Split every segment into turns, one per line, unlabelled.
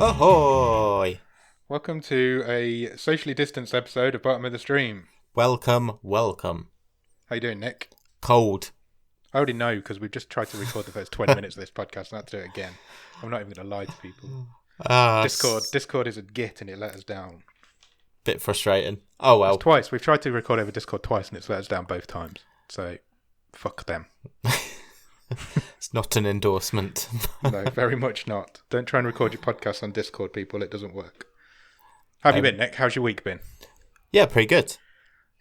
Ahoy!
Welcome to a socially distanced episode of Bottom of the Stream.
Welcome.
How you doing, Nick?
Cold.
I already know because we've just tried to record the first 20 minutes of this podcast and I had to do it again. I'm not even going to lie to people. Discord is a git and it let us down.
Bit frustrating. Oh well.
It's twice. We've tried to record over Discord twice and it's let us down both times. So, fuck them.
It's not an endorsement.
No, very much not. Don't try and record your podcast on Discord, people. It doesn't work. How have you been, Nick? How's your week been?
Yeah, pretty good.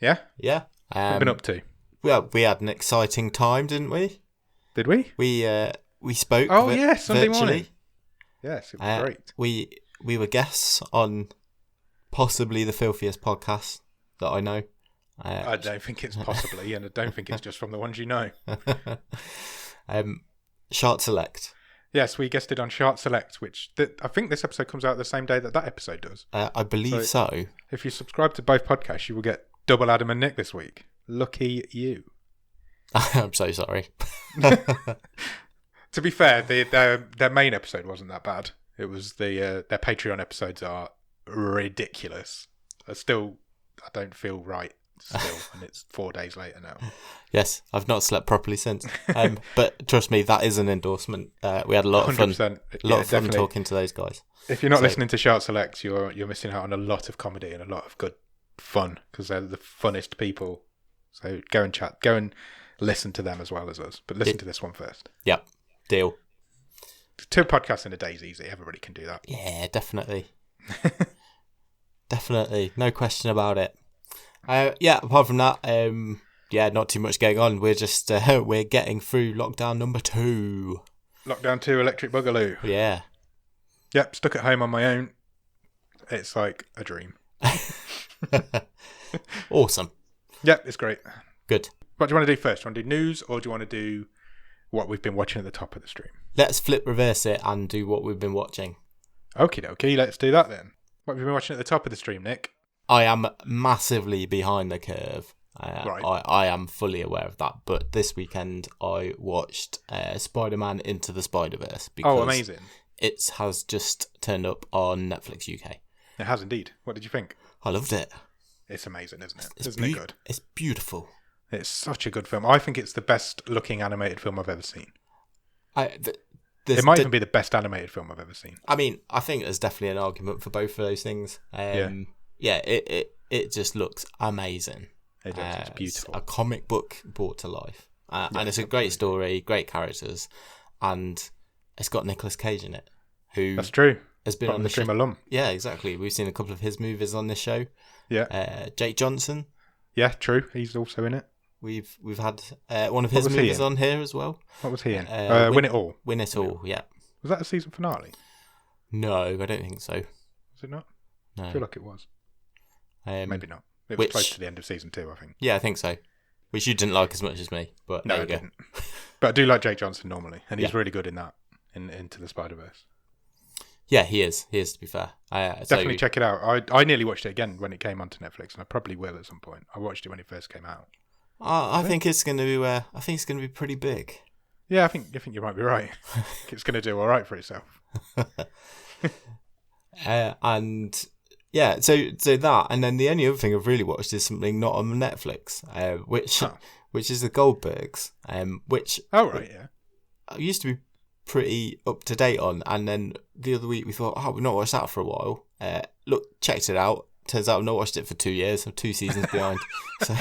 Yeah?
Yeah.
What have you been up to?
Well, we had an exciting time, didn't we?
Did we?
We spoke.
Oh, yeah, Sunday
virtually.
morning. Yes, it was great.
We were guests on possibly the filthiest podcast that I know.
I don't think it's possibly, and I don't think it's just from the ones you know.
Shart Select.
Yes, we guested on Shart Select, which I think this episode comes out the same day that episode does.
I believe so.
If you subscribe to both podcasts, you will get double Adam and Nick this week. Lucky you.
I'm so sorry.
To be fair, their main episode wasn't that bad. It was their Patreon episodes are ridiculous. I don't feel right still, and it's 4 days later now.
Yes, I've not slept properly since. But trust me, that is an endorsement. We had a lot of fun.
100%.
A lot of fun talking to those guys.
If you're not listening to Shart Select, you're missing out on a lot of comedy and a lot of good fun because they're the funnest people. So go and chat, go and listen to them as well as us. But listen to this one first.
Yep, deal.
2 podcasts in a day is easy. Everybody can do that.
Yeah, definitely. Definitely, no question about it. Apart from that, not too much going on. We're just we're getting through lockdown number 2.
Lockdown 2, Electric Boogaloo.
Yeah.
Yep, stuck at home on my own. It's like a dream.
Awesome.
Yep, it's great.
Good.
What do you want to do first? Do you want to do news or do you want to do what we've been watching at the top of the stream?
Let's flip reverse it and do what we've been watching.
Okie dokie, let's do that then. What have you been watching at the top of the stream, Nick?
I am massively behind the curve.
Right.
I am fully aware of that. But this weekend I watched Spider-Man Into the Spider-Verse. Because
amazing.
It has just turned up on Netflix UK.
It has indeed. What did you think?
I loved it.
It's amazing, isn't it? Isn't it good?
It's beautiful.
It's such a good film. I think it's the best looking animated film I've ever seen. It might even be the best animated film I've ever seen.
I mean, I think there's definitely an argument for both of those things. It just looks amazing.
It does. It's beautiful.
It's a comic book brought to life. And it's a great story, great characters, and it's got Nicolas Cage in it. Who
That's true.
Has been on the
stream
show.
alum.
Yeah, exactly. We've seen a couple of his movies on this show.
Yeah.
Jake Johnson.
Yeah, true. He's also in it.
We've had one of his movies on here as well.
What was he in? Win It All.
Win It All, yeah.
Was that a season finale?
No, I don't think so.
Was it not?
No.
I feel like it was. Maybe not. It was close to the end of season 2, I think.
Yeah, I think so. Which you didn't like as much as me, but
no,
there you
I didn't. But I do like Jake Johnson normally, and he's really good in that, Into the Spider-Verse.
Yeah, he is. He is, to be fair.
Definitely check it out. I nearly watched it again when it came onto Netflix, and I probably will at some point. I watched it when it first came out.
I think it's going to. I think it's going to be pretty big.
Yeah, I think you might be right. I think it's going to do all right for itself.
And yeah, so that, and then the only other thing I've really watched is something not on Netflix, which is the Goldbergs, which I used to be pretty up to date on, and then the other week we thought, we've not watched that for a while. Checked it out. Turns out I've not watched it for 2 years. I'm 2 seasons behind. So.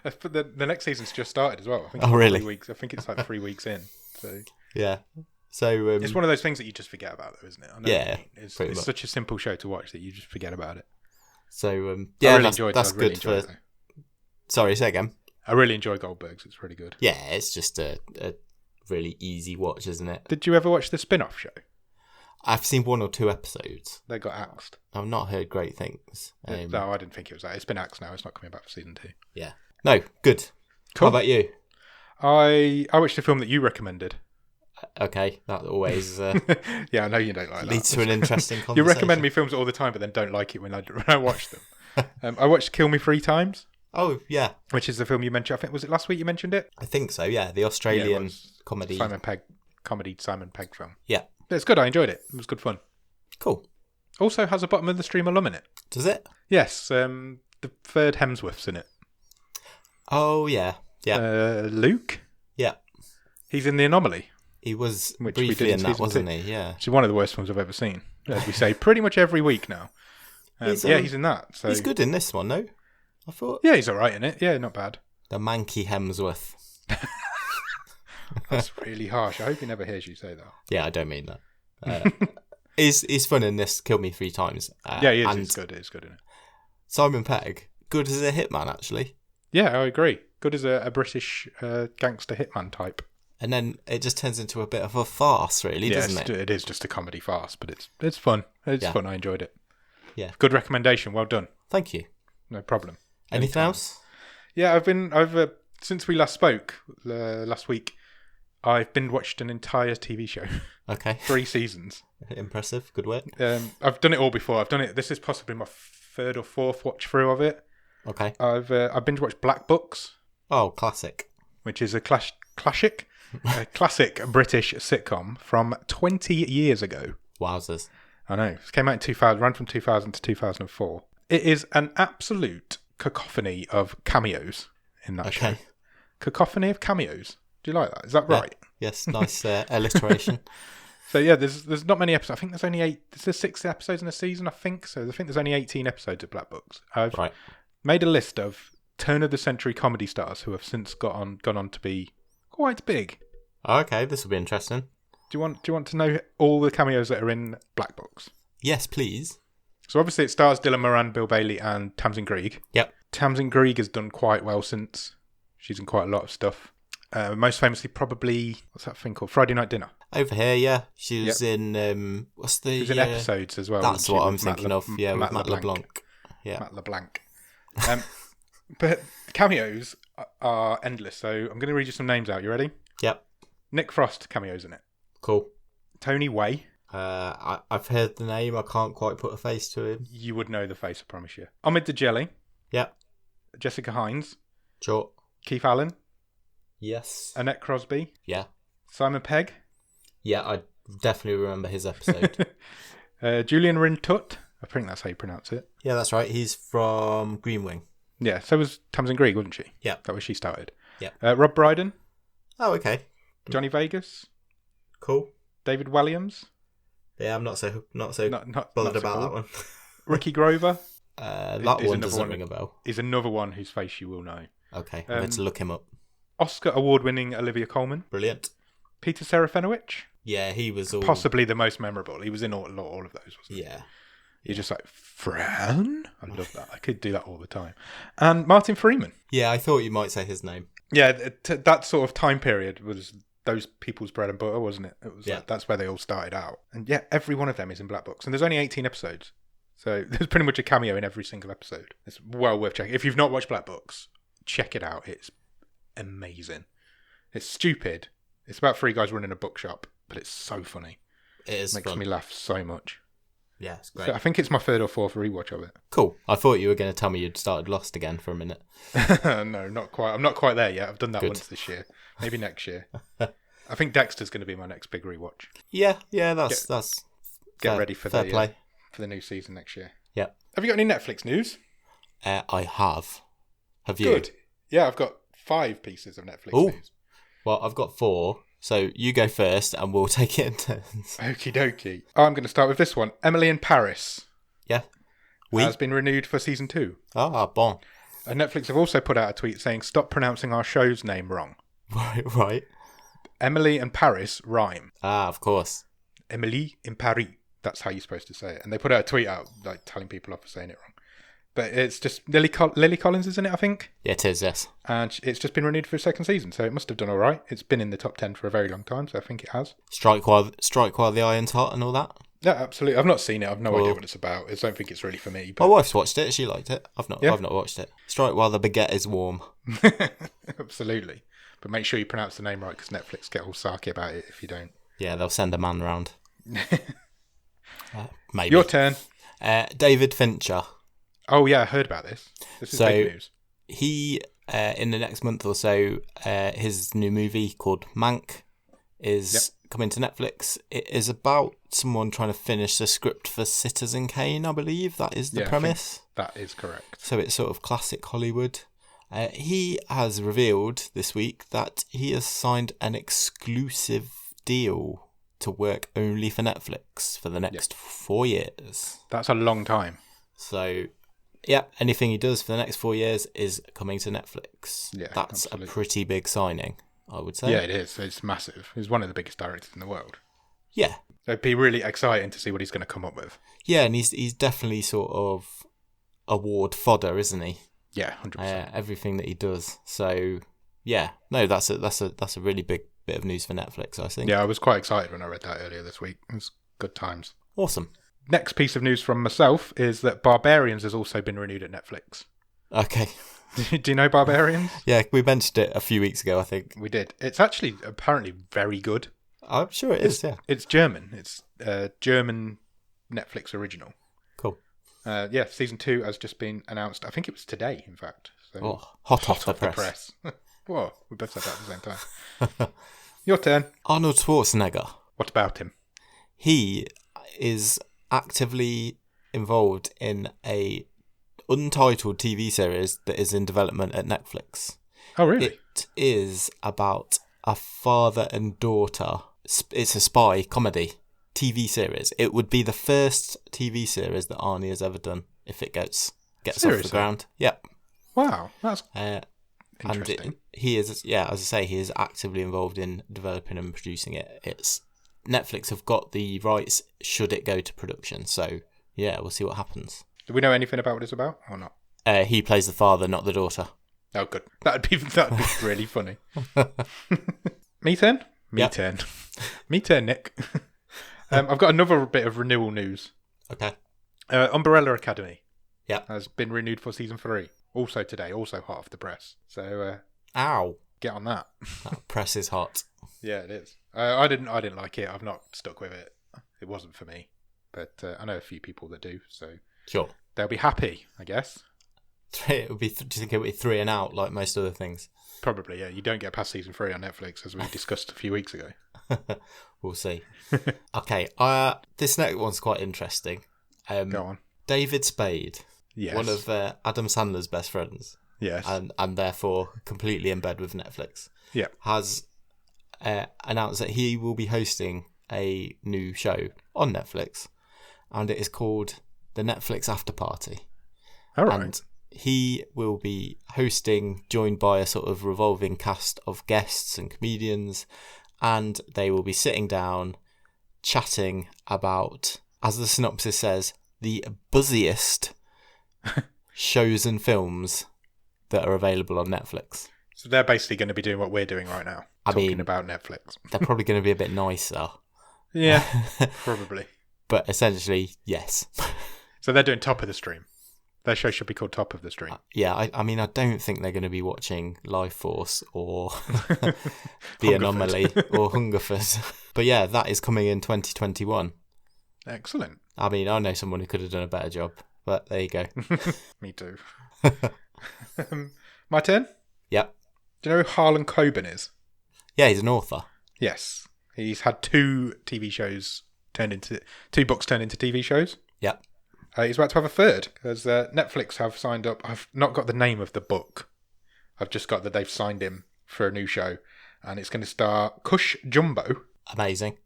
But the next season's just started as well. I think
really?
3 weeks. I think it's like 3 weeks in. So
yeah. So
it's one of those things that you just forget about, though, isn't it? I know
yeah.
It's such a simple show to watch that you just forget about it.
So
I really enjoyed it.
That's good for. Sorry, say again.
I really enjoy Goldbergs. It's really good.
Yeah, it's just a really easy watch, isn't it?
Did you ever watch the spin-off show?
I've seen 1 or 2 episodes.
They got axed.
I've not heard great things.
No, I didn't think it was that. It's been axed now. It's not coming back for season 2.
Yeah. No, good. Cool. How about you?
I watched a film that you recommended.
Okay, that always
yeah, I know you don't like
leads
that.
to an interesting conversation.
You recommend me films all the time, but then don't like it when I watch them. I watched Kill Me 3 Times.
Oh, yeah.
Which is the film you mentioned. I think, was it last week you mentioned it?
I think so, yeah. The Australian comedy.
Simon Pegg film.
Yeah.
It's good. I enjoyed it. It was good fun.
Cool.
Also has a Bottom of the Stream alum in it.
Does it?
Yes, the third Hemsworth's in it.
Oh, yeah. Yeah.
Luke?
Yeah.
He's in The Anomaly.
He was briefly in that, wasn't he? Yeah.
Which is one of the worst films I've ever seen, as we say pretty much every week now. He's in that. So.
He's good in this one, no? I thought.
Yeah, he's all right in it. Yeah, not bad.
The manky Hemsworth.
That's really harsh. I hope he never hears you say that.
Yeah, I don't mean that. He's fun in this. Killed Me 3 times.
Yeah, he is. It's good. It's good in it.
Simon Pegg, good as a hitman, actually.
Yeah, I agree. Good as a British gangster hitman type.
And then it just turns into a bit of a farce, really, doesn't it?
It is just a comedy farce, but it's fun. It's fun. I enjoyed it.
Yeah.
Good recommendation. Well done.
Thank you.
No problem.
Anything else?
Yeah, I've since we last spoke last week, I've watched an entire TV show.
Okay.
3 seasons.
Impressive. Good work.
I've done it all before. I've done it. This is possibly my 3rd or 4th watch through of it.
Okay.
I've binge watched Black Books.
Oh, classic.
Which is a classic British sitcom from 20 years ago.
Wowzers.
I know. It came out in 2000, ran from 2000 to 2004. It is an absolute cacophony of cameos in that show. Cacophony of cameos. Do you like that? Is that right?
Yes, nice alliteration.
So yeah, there's not many episodes. I think there's only 8. There's 6 episodes in a season, I think. So I think there's only 18 episodes of Black Books. I've made a list of turn of the century comedy stars who have since gone on to be quite big.
Okay, this will be interesting.
Do you want to know all the cameos that are in Black Books?
Yes, please.
So obviously it stars Dylan Moran, Bill Bailey, and Tamsin Greig.
Yep.
Tamsin Greig has done quite well since. She's in quite a lot of stuff. Most famously, probably, what's that thing called? Friday Night Dinner.
Over here, yeah. She was in, what's the...
She was in episodes as well.
That's what I'm thinking of, yeah, with Matt LeBlanc.
Yeah. Matt LeBlanc. But cameos are endless, so I'm going to read you some names out. You ready?
Yep.
Nick Frost cameos in it.
Cool.
Tony Way.
I've heard the name. I can't quite put a face to him.
You would know the face, I promise you. Omid Djalili.
Yep.
Jessica Hines.
Sure.
Keith Allen.
Yes.
Annette Crosby.
Yeah.
Simon Pegg.
Yeah, I definitely remember his episode.
Julian Rintut. I think that's how you pronounce it.
Yeah, that's right. He's from Green Wing.
Yeah, so was Tamsin Greig, wasn't she?
Yeah.
That was she started.
Yeah.
Rob Brydon.
Oh, okay.
Johnny Vegas.
Cool.
David Williams.
Yeah, I'm not so bothered about that one.
Ricky Grover.
That one doesn't ring a bell.
Is another one whose face you will know.
Okay, I'm going to look him up.
Oscar award-winning Olivia Colman.
Brilliant.
Peter Serafinowicz.
Yeah, he was
possibly the most memorable. He was in all of those, wasn't he?
Yeah.
You're just like, Fran? I love that. I could do that all the time. And Martin Freeman.
Yeah, I thought you might say his name.
Yeah, that sort of time period was those people's bread and butter, wasn't it? It was like, that's where they all started out. And yeah, every one of them is in Black Books. And there's only 18 episodes. So there's pretty much a cameo in every single episode. It's well worth checking. If you've not watched Black Books, check it out. It's amazing. It's stupid. It's about 3 guys running a bookshop, but it's so funny.
It is
Makes
fun.
me laugh so much.
Yeah, it's great.
So I think it's my 3rd or 4th rewatch of it.
Cool. I thought you were going to tell me you'd started Lost again for a minute.
No, not quite. I'm not quite there yet. I've done that once this year. Maybe next year. I think Dexter's going to be my next big rewatch.
Yeah, that's
get ready for
fair play
for the new season next year.
Yeah.
Have you got any Netflix news?
I have. Have you?
Good. Yeah, I've got 5 pieces of Netflix news.
Well, I've got 4. So you go first and we'll take it in turns.
Okie dokie. I'm going to start with this one. Emily in Paris.
Yeah.
Has been renewed for season 2.
Ah, bon.
And Netflix have also put out a tweet saying, stop pronouncing our show's name wrong.
Right.
Emily and Paris rhyme.
Ah, of course.
Emily in Paris. That's how you're supposed to say it. And they put out a tweet out like telling people off for saying it wrong. But it's just Lily Collins is in it, I think.
Yeah, it is, yes.
And it's just been renewed for a 2nd season, so it must have done all right. It's been in the top 10 for a very long time, so I think it has.
Strike while the iron's hot and all that.
Yeah, absolutely. I've not seen it. I've no idea what it's about. I don't think it's really for me.
But... My wife's watched it. She liked it. I've not watched it. Strike while the baguette is warm.
Absolutely. But make sure you pronounce the name right, because Netflix get all sarky about it if you don't.
Yeah, they'll send a man round. Maybe.
Your turn.
David Fincher.
Oh, yeah, I heard about this. This is big news.
He, in the next month or so, his new movie called Mank is coming to Netflix. It is about someone trying to finish the script for Citizen Kane, I believe. That is the premise.
That is correct.
So it's sort of classic Hollywood. He has revealed this week that he has signed an exclusive deal to work only for Netflix for the next 4 years.
That's a long time.
So, yeah, anything he does for the next 4 years is coming to Netflix.
Yeah,
that's
absolutely.
a pretty big signing, I would say.
Yeah, it is. It's massive. He's one of the biggest directors in the world.
Yeah.
It'd be really exciting to see what he's going to come up with.
Yeah, and he's definitely sort of award fodder, isn't he?
Yeah, 100%.
Everything that he does. So, yeah, no, that's a really big bit of news for Netflix, I think.
Yeah, I was quite excited when I read that earlier this week. It was good times.
Awesome.
Next piece of news from myself is that Barbarians has also been renewed at Netflix.
Okay.
Do you know Barbarians?
Yeah, we mentioned it a few weeks ago, I think.
We did. It's actually apparently very good.
I'm sure it is, yeah.
It's German. It's a German Netflix original.
Cool.
Yeah, season 2 has just been announced. I think it was today, in fact. So
hot off the press.
Whoa, we both said that at the same time. Your turn.
Arnold Schwarzenegger.
What about him?
He is actively involved in a untitled TV series that is in development at Netflix.
Oh, really?
It is about a father and daughter. It's a spy comedy TV series. It would be the first TV series that Arnie has ever done if it gets
Seriously?
off the ground. Yep.
Wow, that's
interesting. And he is, yeah, as I say, he is actively involved in developing and producing it. It's Netflix have got the rights should it go to production. So yeah, we'll see what happens.
Do we know anything about what it's about or not?
He plays the father, not the daughter.
Oh, good. That'd be really funny. Me turn? Me turn, Nick. I've got another bit of renewal news.
Okay.
Umbrella Academy.
Yeah.
Has been renewed for season 3. Also today. Also hot off the press. So.
Ow.
Get on that.
That press is hot.
Yeah, it is. I didn't like it. I've not stuck with it. It wasn't for me. But I know a few people that do. So.
Sure.
They'll be happy, I guess.
It would be. Do you think it would be 3 and out like most other things?
Probably, yeah. You don't get past season 3 on Netflix, as we discussed a few weeks ago.
We'll see. Okay, this next one's quite interesting.
Go on.
David Spade,
yes.
One of Adam Sandler's best friends,
yes,
and therefore completely in bed with Netflix,
yeah,
has announced that he will be hosting a new show on Netflix, and it is called the Netflix After Party.
All right.
And he will be hosting, joined by a sort of revolving cast of guests and comedians, and they will be sitting down, chatting about, as the synopsis says, the buzziest shows and films that are available on Netflix.
So they're basically going to be doing what we're doing right now, talking about Netflix.
They're probably going to be a bit nicer.
Yeah, probably.
But essentially, yes.
So they're doing Top of the Stream. Their show should be called Top of the Stream.
Yeah, I mean, I don't think they're going to be watching Lifeforce or The Anomaly or Hungerford. But yeah, that is coming in 2021.
Excellent.
I mean, I know someone who could have done a better job, but there you go.
Me too. My turn?
Yep.
Do you know who Harlan Coben is?
Yeah, he's an author.
Yes. He's had 2 books turned into TV shows.
Yep.
He's about to have a 3rd, because Netflix have signed up. I've not got the name of the book. I've just got that they've signed him for a new show. And it's going to star Cush Jumbo.
Amazing.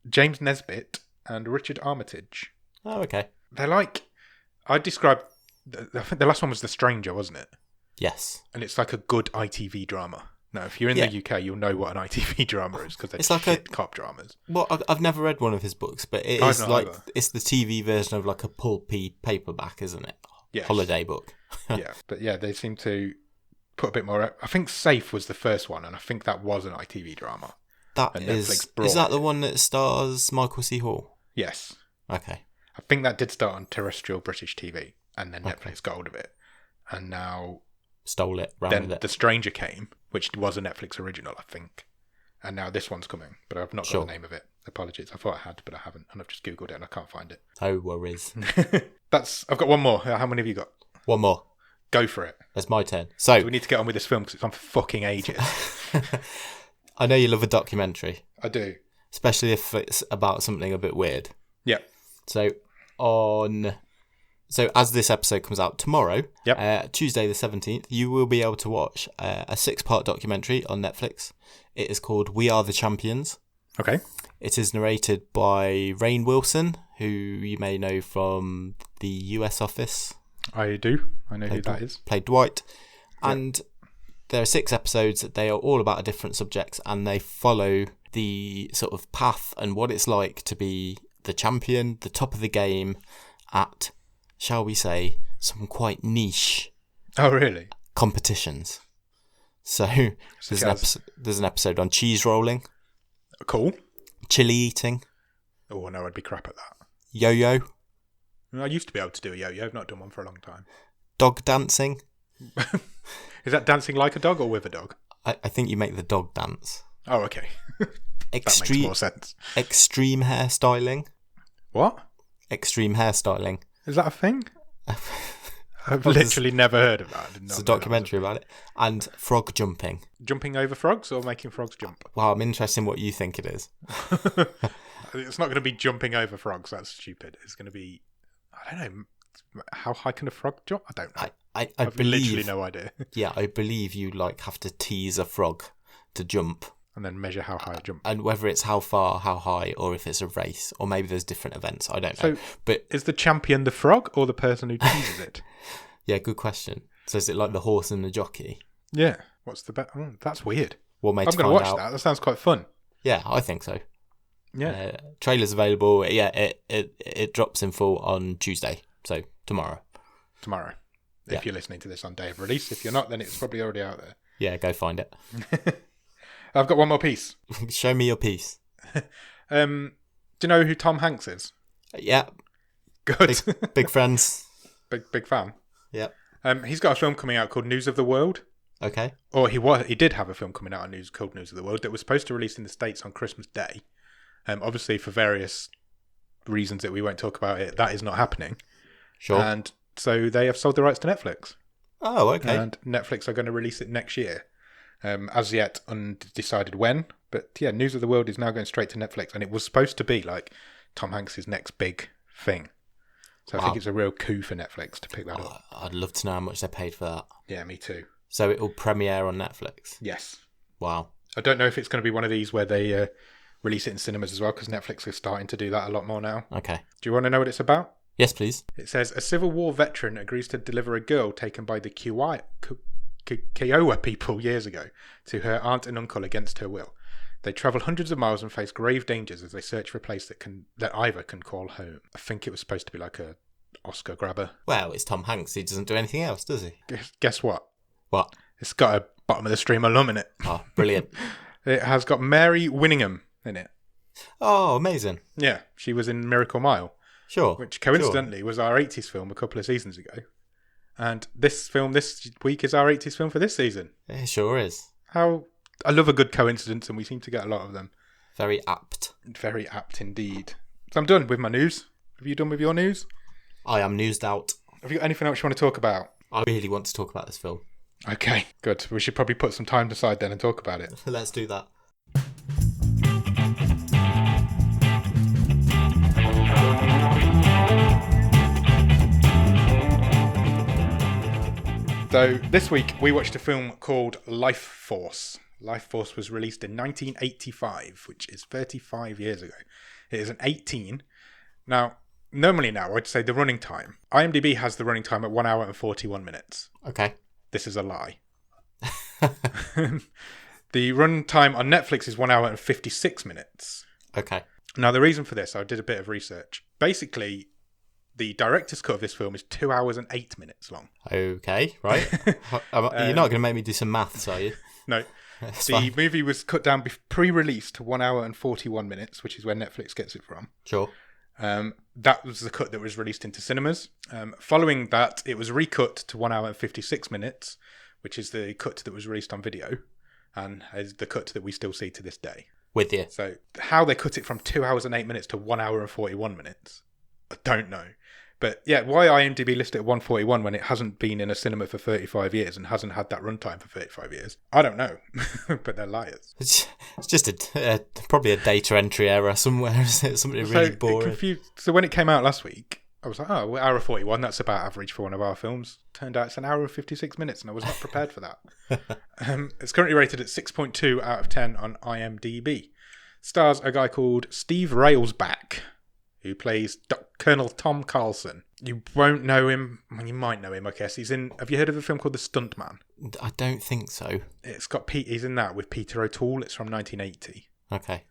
James Nesbitt and Richard Armitage.
Oh, okay.
They're like... I described... I think the last one was The Stranger, wasn't it?
Yes.
And it's like a good ITV drama. Now, if you're in the UK, you'll know what an ITV drama is, because they're like cop dramas.
Well, I've never read one of his books, but it is like it's the TV version of like a pulpy paperback, isn't it?
Yes.
Holiday book.
Yeah, but yeah, they seem to put a bit more. I think Safe was the first one, and I think that was an ITV drama.
Is that the one that stars Michael C. Hall?
Yes.
Okay.
I think that did start on terrestrial British TV, and then Netflix got hold of it, and now
stole it.
Then The Stranger came, which was a Netflix original, I think. And now this one's coming, but I've not got the name of it. Apologies. I thought I had, but I haven't. And I've just Googled it and I can't find it.
No worries.
I've got one more. How many have you got?
One more.
Go for it.
It's my turn. So
we need to get on with this film because it's on for fucking ages.
I know you love a documentary.
I do.
especially if it's about something a bit weird.
Yeah.
So as this episode comes out tomorrow, Tuesday the 17th, you will be able to watch a 6-part documentary on Netflix. It is called We Are the Champions.
Okay.
It is narrated by Rainn Wilson, who you may know from the US Office.
I do. I know who that is.
Played Dwight. Yep. And there are 6 episodes. They are all about a different subject, and they follow the sort of path and what it's like to be the champion, the top of the game at, shall we say, some quite niche competitions. So there's an episode on cheese rolling.
Cool.
Chili eating.
Oh, no, I'd be crap at that.
Yo-yo.
I used to be able to do a yo-yo. I've not done one for a long time.
Dog dancing.
Is that dancing like a dog or with a dog?
I think you make the dog dance.
Oh, okay. That makes more sense.
Extreme hairstyling.
What?
Extreme hairstyling.
Is that a thing? I've literally never heard of that.
It's a documentary about it. And frog jumping.
Jumping over frogs or making frogs jump?
Well, I'm interested in what you think it is.
It's not going to be jumping over frogs. That's stupid. It's going to be, I don't know, how high can a frog jump? I don't know.
I believe,
literally no idea.
Yeah, I believe you have to tease a frog to jump.
And then measure how high it jumps.
And whether it's how far, how high, or if it's a race, or maybe there's different events. I don't know. But
is the champion the frog or the person who teases it?
Yeah, good question. So is it like the horse and the jockey?
Yeah. What's the bet? Oh, that's weird.
I'm going
to watch that. That sounds quite fun.
Yeah, I think so.
Yeah.
Trailer's available. Yeah, it drops in full on Tuesday. So tomorrow. If you're listening to this on day of release. If you're not, then it's probably already out there. Yeah, go find it.
I've got one more piece.
Show me your piece.
Do you know who Tom Hanks is?
Yeah.
Good.
Big friends.
Big fan.
Yeah.
He's got a film coming out called News of the World.
Okay.
Or he did have a film coming out called News of the World that was supposed to release in the States on Christmas Day. Obviously, for various reasons that we won't talk about it, that is not happening.
Sure.
And so they have sold the rights to Netflix.
Oh, okay.
And Netflix are going to release it next year. As yet undecided when. But yeah, News of the World is now going straight to Netflix. And it was supposed to be like Tom Hanks' next big thing. So I think it's a real coup for Netflix to pick that up.
I'd love to know how much they paid for that.
Yeah, me too.
So it will premiere on Netflix?
Yes.
Wow.
I don't know if it's going to be one of these where they release it in cinemas as well, because Netflix is starting to do that a lot more now.
Okay.
Do you want to know what it's about?
Yes, please.
It says, a Civil War veteran agrees to deliver a girl taken by the Kiowa people years ago to her aunt and uncle against her will. They travel hundreds of miles and face grave dangers as they search for a place that either can call home. I think it was supposed to be like a Oscar grabber.
Well, it's Tom Hanks. He doesn't do anything else, does he?
Guess what?
What?
It's got a bottom of the stream alum in it.
Oh, brilliant.
It has got Mary Winningham in it.
Oh, amazing.
Yeah, she was in Miracle Mile.
Sure.
Which coincidentally was our 80s film a couple of seasons ago. And this film this week is our 80s film for this season.
It sure is.
I love a good coincidence, and we seem to get a lot of them.
Very apt.
Very apt indeed. So I'm done with my news. Have you done with your news?
I am newsed out.
Have you got anything else you want to talk about?
I really want to talk about this film.
Okay, good. We should probably put some time aside then and talk about it.
Let's do that.
So this week we watched a film called Lifeforce. Lifeforce was released in 1985, which is 35 years ago. It is an 18. Now, normally now I'd say the running time. IMDb has the running time at 1 hour and 41 minutes.
Okay.
This is a lie. The run time on Netflix is 1 hour and 56 minutes.
Okay.
Now, the reason for this, I did a bit of research. Basically, the director's cut of this film is 2 hours and 8 minutes long.
Okay, right. You're not going to make me do some maths, are you?
No. The movie was cut down pre-release to 1 hour and 41 minutes, which is where Netflix gets it from.
Sure.
That was the cut that was released into cinemas. Following that, it was recut to 1 hour and 56 minutes, which is the cut that was released on video, and is the cut that we still see to this day.
With you.
So how they cut it from 2 hours and 8 minutes to 1 hour and 41 minutes, I don't know. But yeah, why IMDb listed it at 141 when it hasn't been in a cinema for 35 years and hasn't had that runtime for 35 years? I don't know, but they're liars.
It's just probably a data entry error somewhere, isn't it? Something really boring.
So when it came out last week, I was like, oh, well, hour 41, that's about average for one of our films. Turned out it's an hour and 56 minutes, and I was not prepared for that. It's currently rated at 6.2 out of 10 on IMDb. Stars a guy called Steve Railsback, who plays Colonel Tom Carlson. You won't know him. Well, you might know him, I guess. Have you heard of a film called The Stuntman?
I don't think so.
It's got he's in that with Peter O'Toole. It's from 1980.
Okay.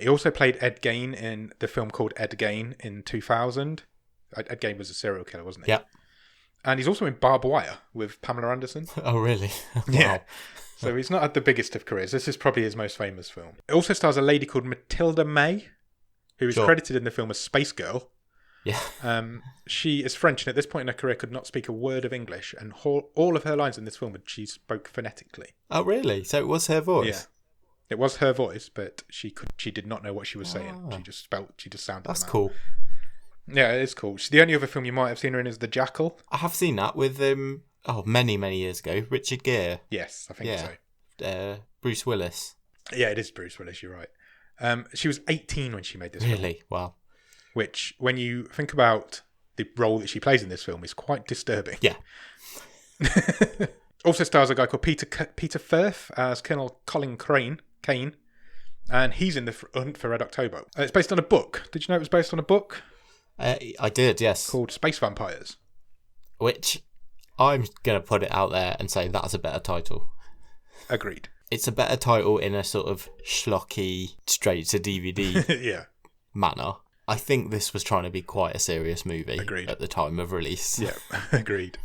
He also played Ed Gein in the film called Ed Gein in 2000. Ed Gein was a serial killer, wasn't he?
Yeah.
And he's also in Barbed Wire with Pamela Anderson.
Oh, really? Wow.
Yeah. So he's not had the biggest of careers. This is probably his most famous film. It also stars a lady called Mathilda May, who is credited in the film as Space Girl.
Yeah.
She is French and at this point in her career could not speak a word of English. And all of her lines in this film, she spoke phonetically.
Oh, really? So it was her voice?
Yeah. It was her voice, but she did not know what she was saying. She just sounded.
That's cool.
Yeah, it is cool. The only other film you might have seen her in is The Jackal.
I have seen that with many years ago. Richard Gere.
Yes, I think so.
Bruce Willis.
Yeah, it is Bruce Willis. You're right. She was 18 when she made this film.
Really? Wow.
Which, when you think about the role that she plays in this film, is quite disturbing.
Yeah.
Also stars a guy called Peter Firth as Colonel Colin Kane, and he's in the Hunt for Red October. It's based on a book. Did you know it was based on a book?
I did, yes.
Called Space Vampires.
Which I'm going to put it out there and say that's a better title.
Agreed.
It's a better title in a sort of schlocky, straight to DVD manner. I think this was trying to be quite a serious movie at the time of release.
Yeah, agreed.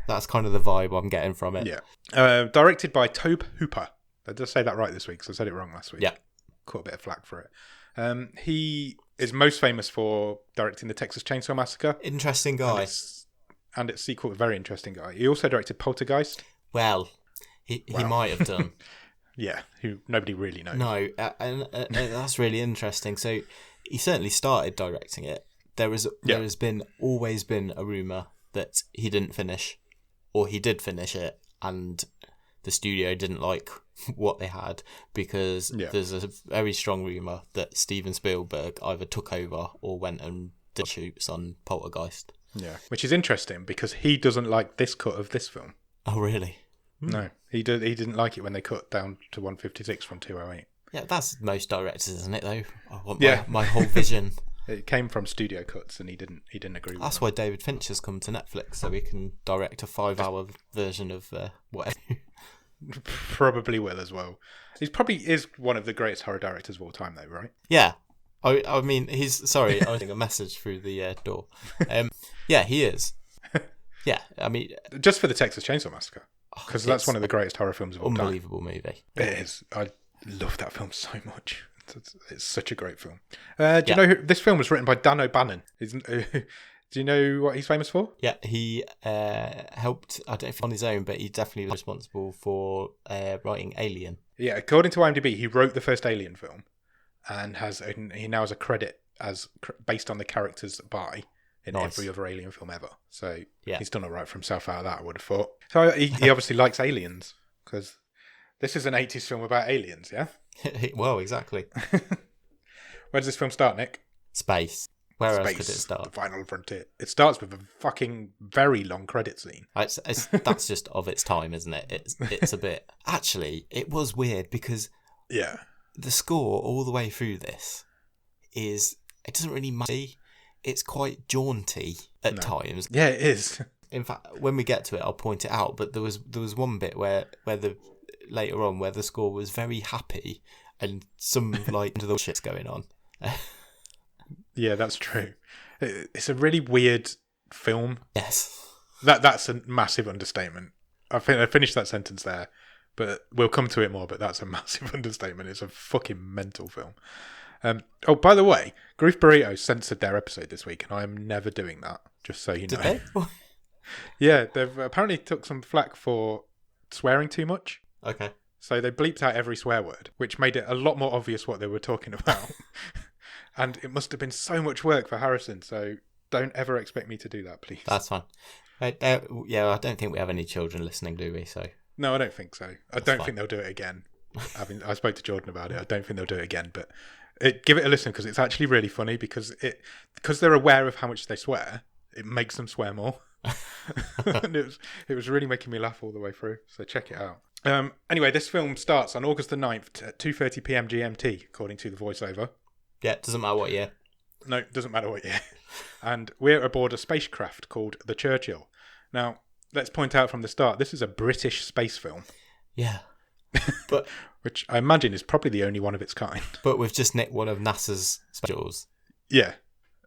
That's kind of the vibe I'm getting from it.
Yeah. Directed by Tobe Hooper. I did say that right this week, because I said it wrong last week.
Yeah.
Caught a bit of flack for it. He is most famous for directing the Texas Chainsaw Massacre.
Interesting guy.
And its sequel, a very interesting guy. He also directed Poltergeist.
Well, he might have done.
Yeah, who nobody really knows.
No, and that's really interesting. So he certainly started directing it. There has always been a rumour that he didn't finish, or he did finish it, and the studio didn't like what they had, because there's a very strong rumour that Steven Spielberg either took over or went and did shoots on Poltergeist.
Yeah, which is interesting because he doesn't like this cut of this film.
Oh, really?
No, he didn't like it when they cut down to 156 from 208.
Yeah, that's most directors, isn't it, though? I want my whole vision.
It came from studio cuts, and he didn't agree with
That's why David Finch has come to Netflix, so he can direct a 5-hour version of whatever.
Probably will as well. He probably is one of the greatest horror directors of all time, though, right?
Yeah. I mean, he's... Sorry, I was getting a message through the door. Yeah, he is. Yeah, I mean...
Just for the Texas Chainsaw Massacre. Because that's one of the greatest horror films of all time.
Unbelievable movie.
It is. I love that film so much. It's such a great film. Do you know this film was written by Dan O'Bannon? Do you know what he's famous for?
Yeah, he helped, I don't know if on his own, but he definitely was responsible for writing Alien.
Yeah, according to IMDb, he wrote the first Alien film, and he now has a credit as based on the characters by in every other Alien film ever. So he's done all right for himself out of that, I would have thought. So he obviously likes aliens, because this is an 80s film about aliens, yeah?
Well, exactly.
Where does this film start, Nick?
Space. Where else could it start?
The final frontier. It starts with a fucking very long credit scene.
That's just of its time, isn't it? It's a bit... Actually, it was weird because the score all the way through this is... It doesn't really matter. It's quite jaunty at times.
Yeah, it is.
In fact, when we get to it, I'll point it out. But there was one bit where later on where the score was very happy and some like into the shit's going on.
Yeah, that's true. It's a really weird film.
Yes,
that's a massive understatement. I finished that sentence there, but we'll come to it more. But that's a massive understatement. It's a fucking mental film. Oh, by the way, Grief Burrito censored their episode this week, and I am never doing that, just so you know.
Did they?
Yeah, they've apparently took some flack for swearing too much.
Okay.
So they bleeped out every swear word, which made it a lot more obvious what they were talking about. And it must have been so much work for Harrison, so don't ever expect me to do that, please.
That's fine. I don't think we have any children listening, do we? So
no, I don't think so. I don't think they'll do it again. I spoke to Jordan about it. I don't think they'll do it again, but give it a listen because it's actually really funny because they're aware of how much they swear. It makes them swear more. And it was really making me laugh all the way through. So check it out. Anyway, this film starts on August the 9th at 2:30 p.m. GMT, according to the voiceover.
Yeah, doesn't matter what year.
No, it doesn't matter what year. And we're aboard a spacecraft called the Churchill. Now, let's point out from the start, this is a British space film.
Yeah. But
which I imagine is probably the only one of its kind.
But we've just nicked one of NASA's specials.
Yeah,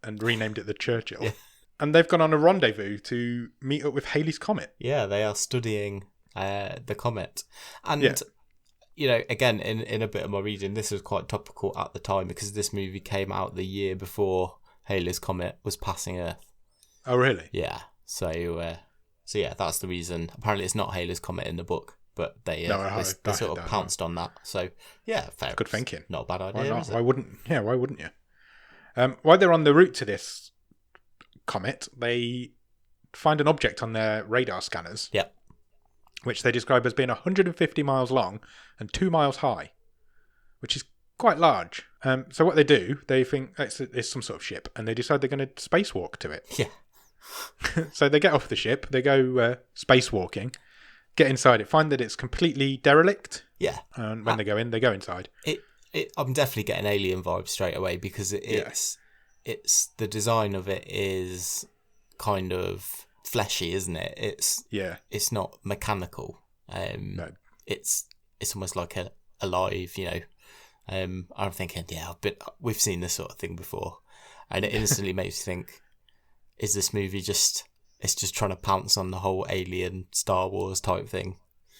and renamed it the Churchill.
Yeah.
And they've gone on a rendezvous to meet up with Halley's Comet.
Yeah, they are studying the comet. And, you know, again, in a bit of my reading, this was quite topical at the time because this movie came out the year before Halley's Comet was passing Earth.
Oh, really?
Yeah. So yeah, that's the reason. Apparently it's not Halley's Comet in the book, but they sort of pounced on that. So, yeah, fair.
Good thinking.
Not a bad idea,
why not?
is it?
Why wouldn't you? While they're on the route to this comet, they find an object on their radar scanners.
Yeah.
Which they describe as being 150 miles long and 2 miles high, which is quite large. So what they do, they think it's some sort of ship, and they decide they're going to spacewalk to it.
Yeah.
So they get off the ship, they go spacewalking, get inside it, find that it's completely derelict.
Yeah.
And when they go inside.
I'm definitely getting alien vibes straight away because it's the design of it is kind of fleshy, isn't it? It's not mechanical.
No.
It's almost like alive, you know. I'm thinking, we've seen this sort of thing before, and it instantly makes you think: is this movie just trying to pounce on the whole Alien Star Wars type thing?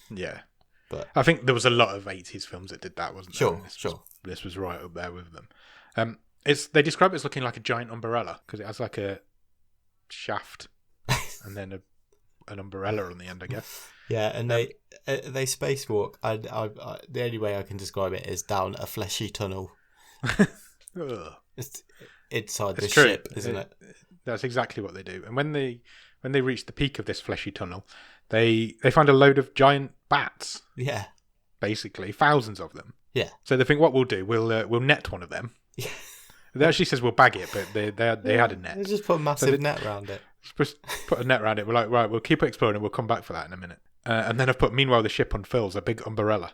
Yeah,
but
I think there was a lot of 80s films that did that, wasn't there?
Sure.
This was right up there with them. They describe it as looking like a giant umbrella because it has like a shaft and then an umbrella on the end, I guess.
Yeah, and they spacewalk. The only way I can describe it is down a fleshy tunnel. It's inside the ship, isn't it?
That's exactly what they do. And when they reach the peak of this fleshy tunnel, they find a load of giant bats.
Yeah,
basically thousands of them.
Yeah.
So they think, what we'll do, we'll net one of them. Yeah. It actually says we'll bag it, but they had a net.
They just put a massive net around it.
Put a net around it. We're like, right, we'll keep exploring. We'll come back for that in a minute. And then I've put, meanwhile, the ship unfurls a big umbrella.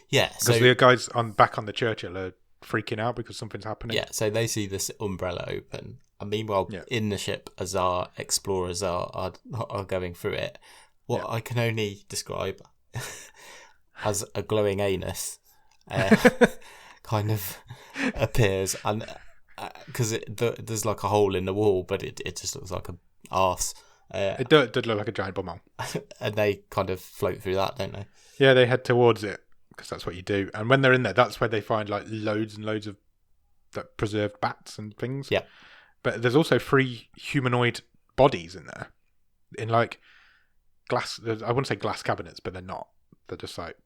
Yeah.
Because the guys back on the Churchill are freaking out because something's happening.
Yeah, so they see this umbrella open. And meanwhile, in the ship, as our explorers are going through it, I can only describe as a glowing anus kind of appears. And because there's like a hole in the wall, but it just looks like an arse.
It did look like a giant bumhole.
And they kind of float through that, don't they?
Yeah, they head towards it because that's what you do. And when they're in there, that's where they find like loads and loads of preserved bats and things.
Yeah.
But there's also 3 humanoid bodies in there, in like glass. I wouldn't say glass cabinets, but they're not. They're just like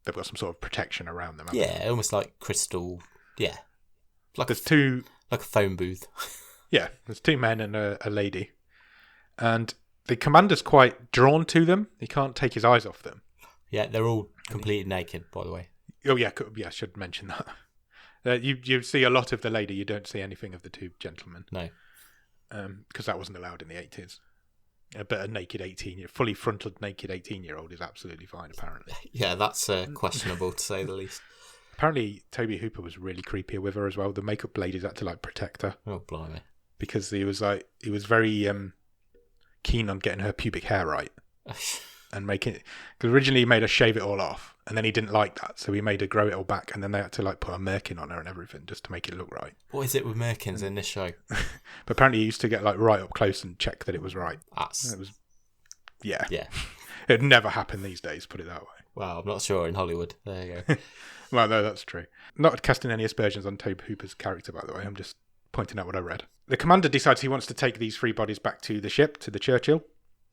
they've got some sort of protection around them.
Yeah, almost like crystal. Yeah, like
there's 2,
like a phone booth.
Yeah, there's 2 men and a lady, and the commander's quite drawn to them. He can't take his eyes off them.
Yeah, they're all completely naked, by the way.
Oh yeah, I should mention that. You see a lot of the lady. You don't see anything of the 2 gentlemen.
No,
because that wasn't allowed in the 80s. But a naked fully frontaled naked 18-year-old is absolutely fine, apparently.
Yeah, that's questionable to say the least.
Apparently, Tobe Hooper was really creepy with her as well. The makeup ladies had to like protect her.
Oh, blimey!
Because he was very keen on getting her pubic hair right and making it. Because originally he made her shave it all off, and then he didn't like that, so he made her grow it all back, and then they had to like put a merkin on her and everything just to make it look right.
What is it with merkins in this show?
But apparently he used to get like right up close and check that it was right. Yeah. It'd never happen these days, put it that way.
Well, I'm not sure in Hollywood. There you go.
Well, no, that's true. Not casting any aspersions on Tobe Hooper's character, by the way. I'm just pointing out what I read. The commander decides he wants to take these 3 bodies back to the ship, to the Churchill.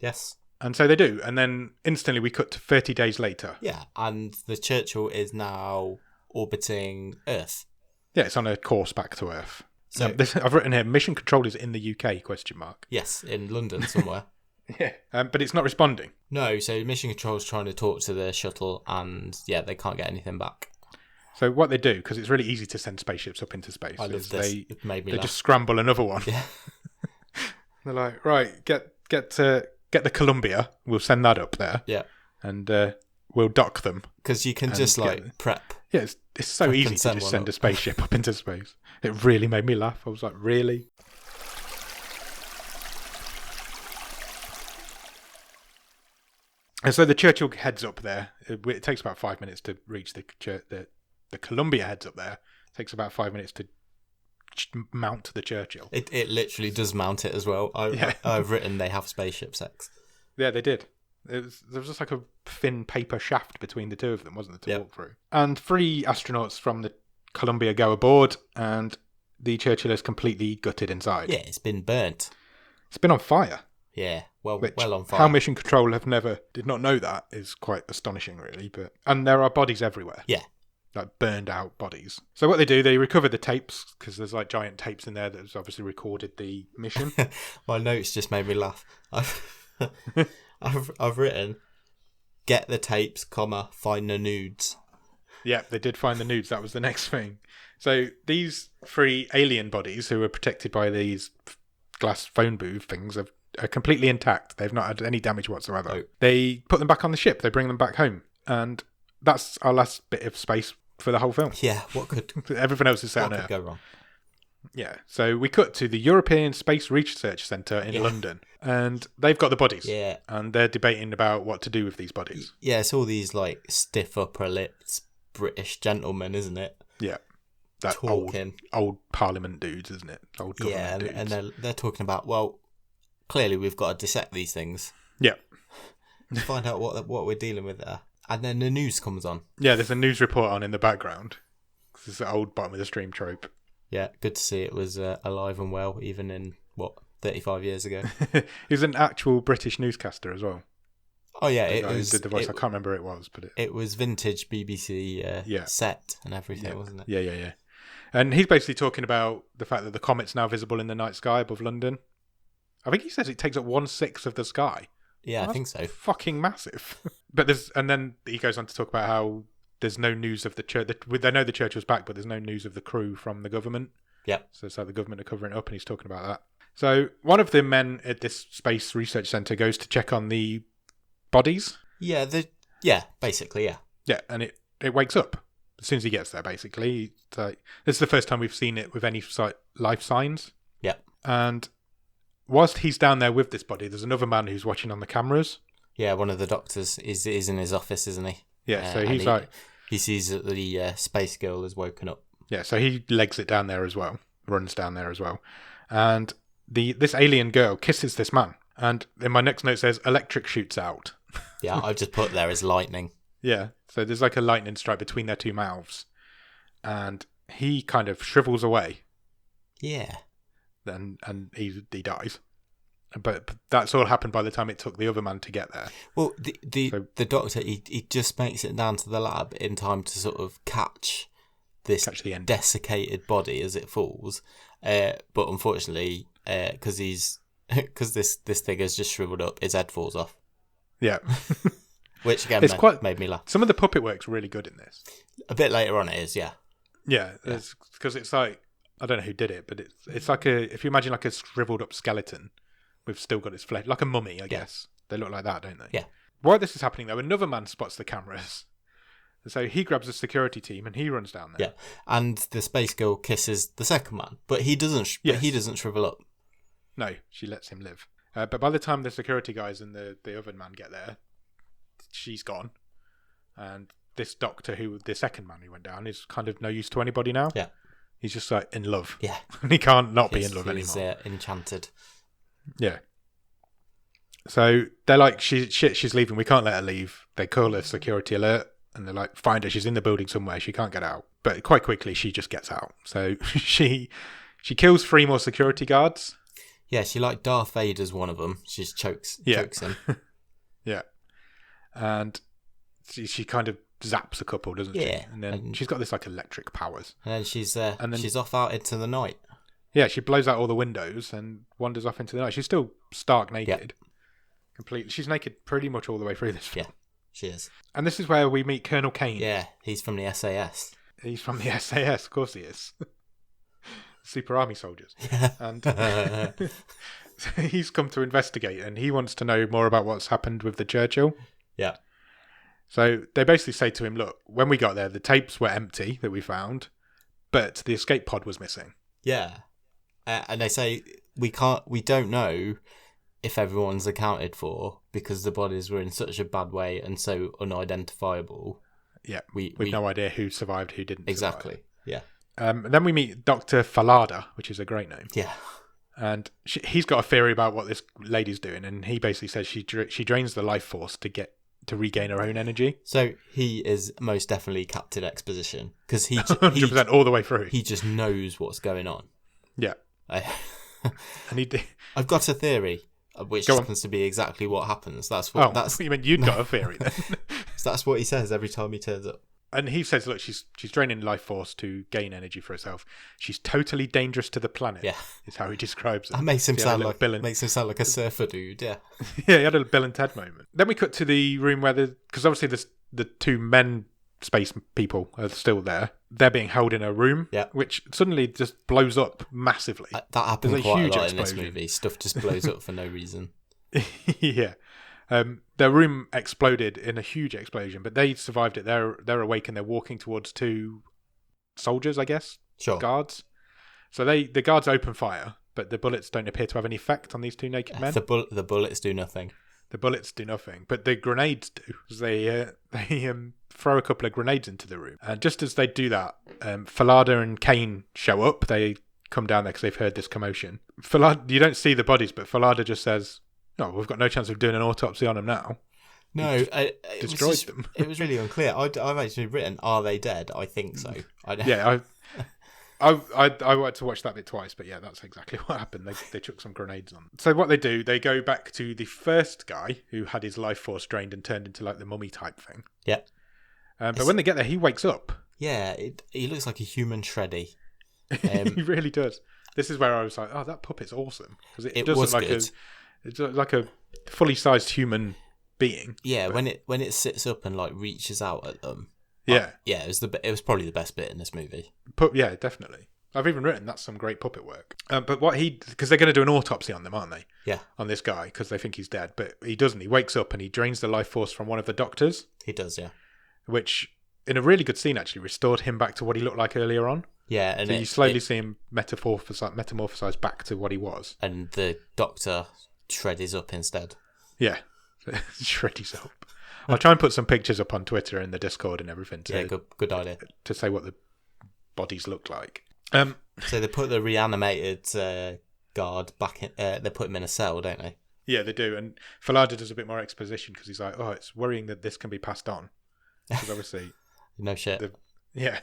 Yes.
And so they do. And then instantly we cut to 30 days later.
Yeah, and the Churchill is now orbiting Earth.
Yeah, it's on a course back to Earth.
So
I've written here, mission control is in the UK, ?
Yes, in London somewhere.
Yeah, but it's not responding.
No, so Mission Control's trying to talk to the shuttle, and they can't get anything back.
So what they do, because it's really easy to send spaceships up into space,
I love
is
this. It made me
they
laugh.
just scramble another one.
Yeah.
They're like, right, get the Columbia. We'll send that up there.
Yeah.
And we'll dock them.
Because you can just prep.
Yeah, it's so easy to just send a spaceship up into space. It really made me laugh. I was like, really? And so the Churchill heads up there. It takes about 5 minutes to reach the Columbia heads up there. It takes about 5 minutes to mount the Churchill.
It literally does mount it as well. I've written they have spaceship sex.
Yeah, they did. There was just like a thin paper shaft between the two of them, wasn't there, to walk through? And 3 astronauts from the Columbia go aboard, and the Churchill is completely gutted inside.
Yeah, it's been burnt.
It's been on fire.
Yeah, well on fire.
How Mission Control did not know that is quite astonishing, really. And there are bodies everywhere.
Yeah.
Like burned out bodies. So what they do, they recover the tapes, because there's like giant tapes in there that has obviously recorded the mission.
My notes just made me laugh. I've written, get the tapes, find the nudes.
Yeah, they did find the nudes. That was the next thing. So these 3 alien bodies who were protected by these glass phone booth things are completely intact. They've not had any damage whatsoever. Oh. They put them back on the ship. They bring them back home. And that's our last bit of space for the whole film.
Yeah, what could...
Everything else is set on Earth.
What could go wrong?
Yeah, so we cut to the European Space Research Centre in London, and they've got the bodies.
Yeah.
And they're debating about what to do with these bodies.
Yeah, it's all these, stiff upper lips British gentlemen, isn't it?
Yeah. That talking. Old Parliament dudes, isn't it? Old government dudes.
And they're talking about, well, clearly we've got to dissect these things.
Yeah.
To find out what we're dealing with there. And then the news comes on.
Yeah, there's a news report on in the background. This is the old bottom of the stream trope.
Yeah, good to see it was alive and well, even in, 35 years ago.
He was an actual British newscaster as well.
Oh, yeah.
It was, did the voice. I can't remember who it was. But it
was vintage BBC set and everything, wasn't it?
Yeah. And he's basically talking about the fact that the comet's now visible in the night sky above London. I think he says it takes up 1/6 of the sky.
Yeah, I think so.
Fucking massive. And then he goes on to talk about how there's no news of the church. They know the church was back, but there's no news of the crew from the government.
Yeah.
So it's like the government are covering it up, and he's talking about that. So one of the men at this space research centre goes to check on the bodies.
Yeah, basically, yeah.
Yeah, and it wakes up as soon as he gets there, basically. This is the first time we've seen it with any life signs.
Yeah.
And whilst he's down there with this body, there's another man who's watching on the cameras.
Yeah, one of the doctors is in his office, isn't he?
Yeah, so
he sees that the space girl has woken up.
Yeah, so he legs it down there as well, runs down there as well. And this alien girl kisses this man. And in my next note says, electric shoots out.
Yeah, I've just put there as lightning.
Yeah, so there's like a lightning strike between their two mouths. And he kind of shrivels away.
Yeah.
And he dies. But that's all happened by the time it took the other man to get there.
Well, the doctor, he just makes it down to the lab in time to sort of catch the end. Desiccated body as it falls. But unfortunately, because this thing has just shriveled up, his head falls off.
Yeah.
Which again made me laugh.
Some of the puppet work's really good in this.
A bit later on it is, yeah.
Yeah, because it's like, I don't know who did it, but it's like if you imagine like a shriveled up skeleton, we've still got its flesh, like a mummy, I guess. They look like that, don't they?
Yeah.
While this is happening, though, another man spots the cameras. So he grabs a security team and he runs down there.
Yeah, and the space girl kisses the second man, but he doesn't. Yes. But he doesn't shrivel up.
No, she lets him live. But by the time the security guys and the other man get there, she's gone, and this doctor, the second man who went down, is kind of no use to anybody now.
Yeah,
he's just like in love.
Yeah,
and he can't not be in love anymore.
He's enchanted.
Yeah. So they're like, she's leaving. We can't let her leave. They call a security alert, and they're like, find her. She's in the building somewhere. She can't get out. But quite quickly, she just gets out. So she kills 3 more security guards.
Yeah, she like Darth Vader's one of them. She just chokes him.
Yeah. And she kind of zaps a couple, doesn't she?
Yeah.
And then she's got this like electric powers.
And then she's off out into the night.
Yeah, she blows out all the windows and wanders off into the night. She's still stark naked. completely. She's naked pretty much all the way through this film.
Yeah, she is.
And this is where we meet Colonel Kane.
Yeah, he's from the SAS.
He's from the SAS, of course he is. Super Army soldiers. And so he's come to investigate, and he wants to know more about what's happened with the Churchill.
Yeah.
So they basically say to him, look, when we got there, the tapes were empty that we found, but the escape pod was missing.
Yeah. And they say we don't know if everyone's accounted for because the bodies were in such a bad way and so unidentifiable.
Yeah, we've no idea who survived, who didn't.
Exactly,
survive.
Yeah.
And then we meet Dr. Falada, which is a great name.
Yeah.
And he's got a theory about what this lady's doing, and he basically says she drains the life force to regain her own energy.
So he is most definitely Captain Exposition because he
100% all the way through.
He just knows what's going on.
Yeah.
And I've got a theory, which happens to be exactly what happens. That's what.
You mean you'd got a theory then?
That's what he says every time he turns up.
And he says, look, she's draining life force to gain energy for herself. She's totally dangerous to the planet.
Yeah,
is how he describes it.
That makes him sound like a surfer dude. Yeah,
yeah, he had a Bill and Ted moment. Then we cut to the room where because obviously the two men space people are still there. They're being held in a room, which suddenly just blows up massively.
That happened quite a lot in this movie. Stuff just blows up for no reason.
Yeah. Their room exploded in a huge explosion, but they survived it. They're awake and they're walking towards two soldiers, I guess.
Sure.
Guards. So the guards open fire, but the bullets don't appear to have any effect on these two naked men.
The bullets do nothing.
The bullets do nothing, but the grenades do. They throw a couple of grenades into the room, and just as they do that, Falada and Kane show up. They come down there because they've heard this commotion. Falada, you don't see the bodies, but Falada just says, "No, we've got no chance of doing an autopsy on them now."
No,
destroyed them.
It was really unclear. I've actually written, "Are they dead?" I think so.
I wanted to watch that bit twice, but yeah, that's exactly what happened. They chuck some grenades on. So what they do, they go back to the first guy who had his life force drained and turned into like the mummy type thing.
Yeah.
But when they get there, he wakes up.
Yeah, he looks like a human Shreddy.
He really does. This is where I was like, "Oh, that puppet's awesome," because it does look like it's like a fully sized human being.
Yeah, but when it sits up and like reaches out at them.
Yeah,
it was probably the best bit in this movie.
Yeah, definitely. I've even written that's some great puppet work. But because they're going to do an autopsy on them, aren't they?
Yeah.
On this guy because they think he's dead, but he doesn't. He wakes up and he drains the life force from one of the doctors.
He does, yeah.
Which, in a really good scene, actually restored him back to what he looked like earlier on.
Yeah, and
so you slowly see him metamorphosize back to what he was.
And the doctor shreddies up instead.
Yeah, shreddies up. I'll try and put some pictures up on Twitter and the Discord and everything.
Good idea.
To say what the bodies look like.
So they put the reanimated guard back in. They put him in a cell, don't they?
Yeah, they do. And Falada does a bit more exposition because he's like, "Oh, it's worrying that this can be passed on." Because obviously,
no shit.
Yeah.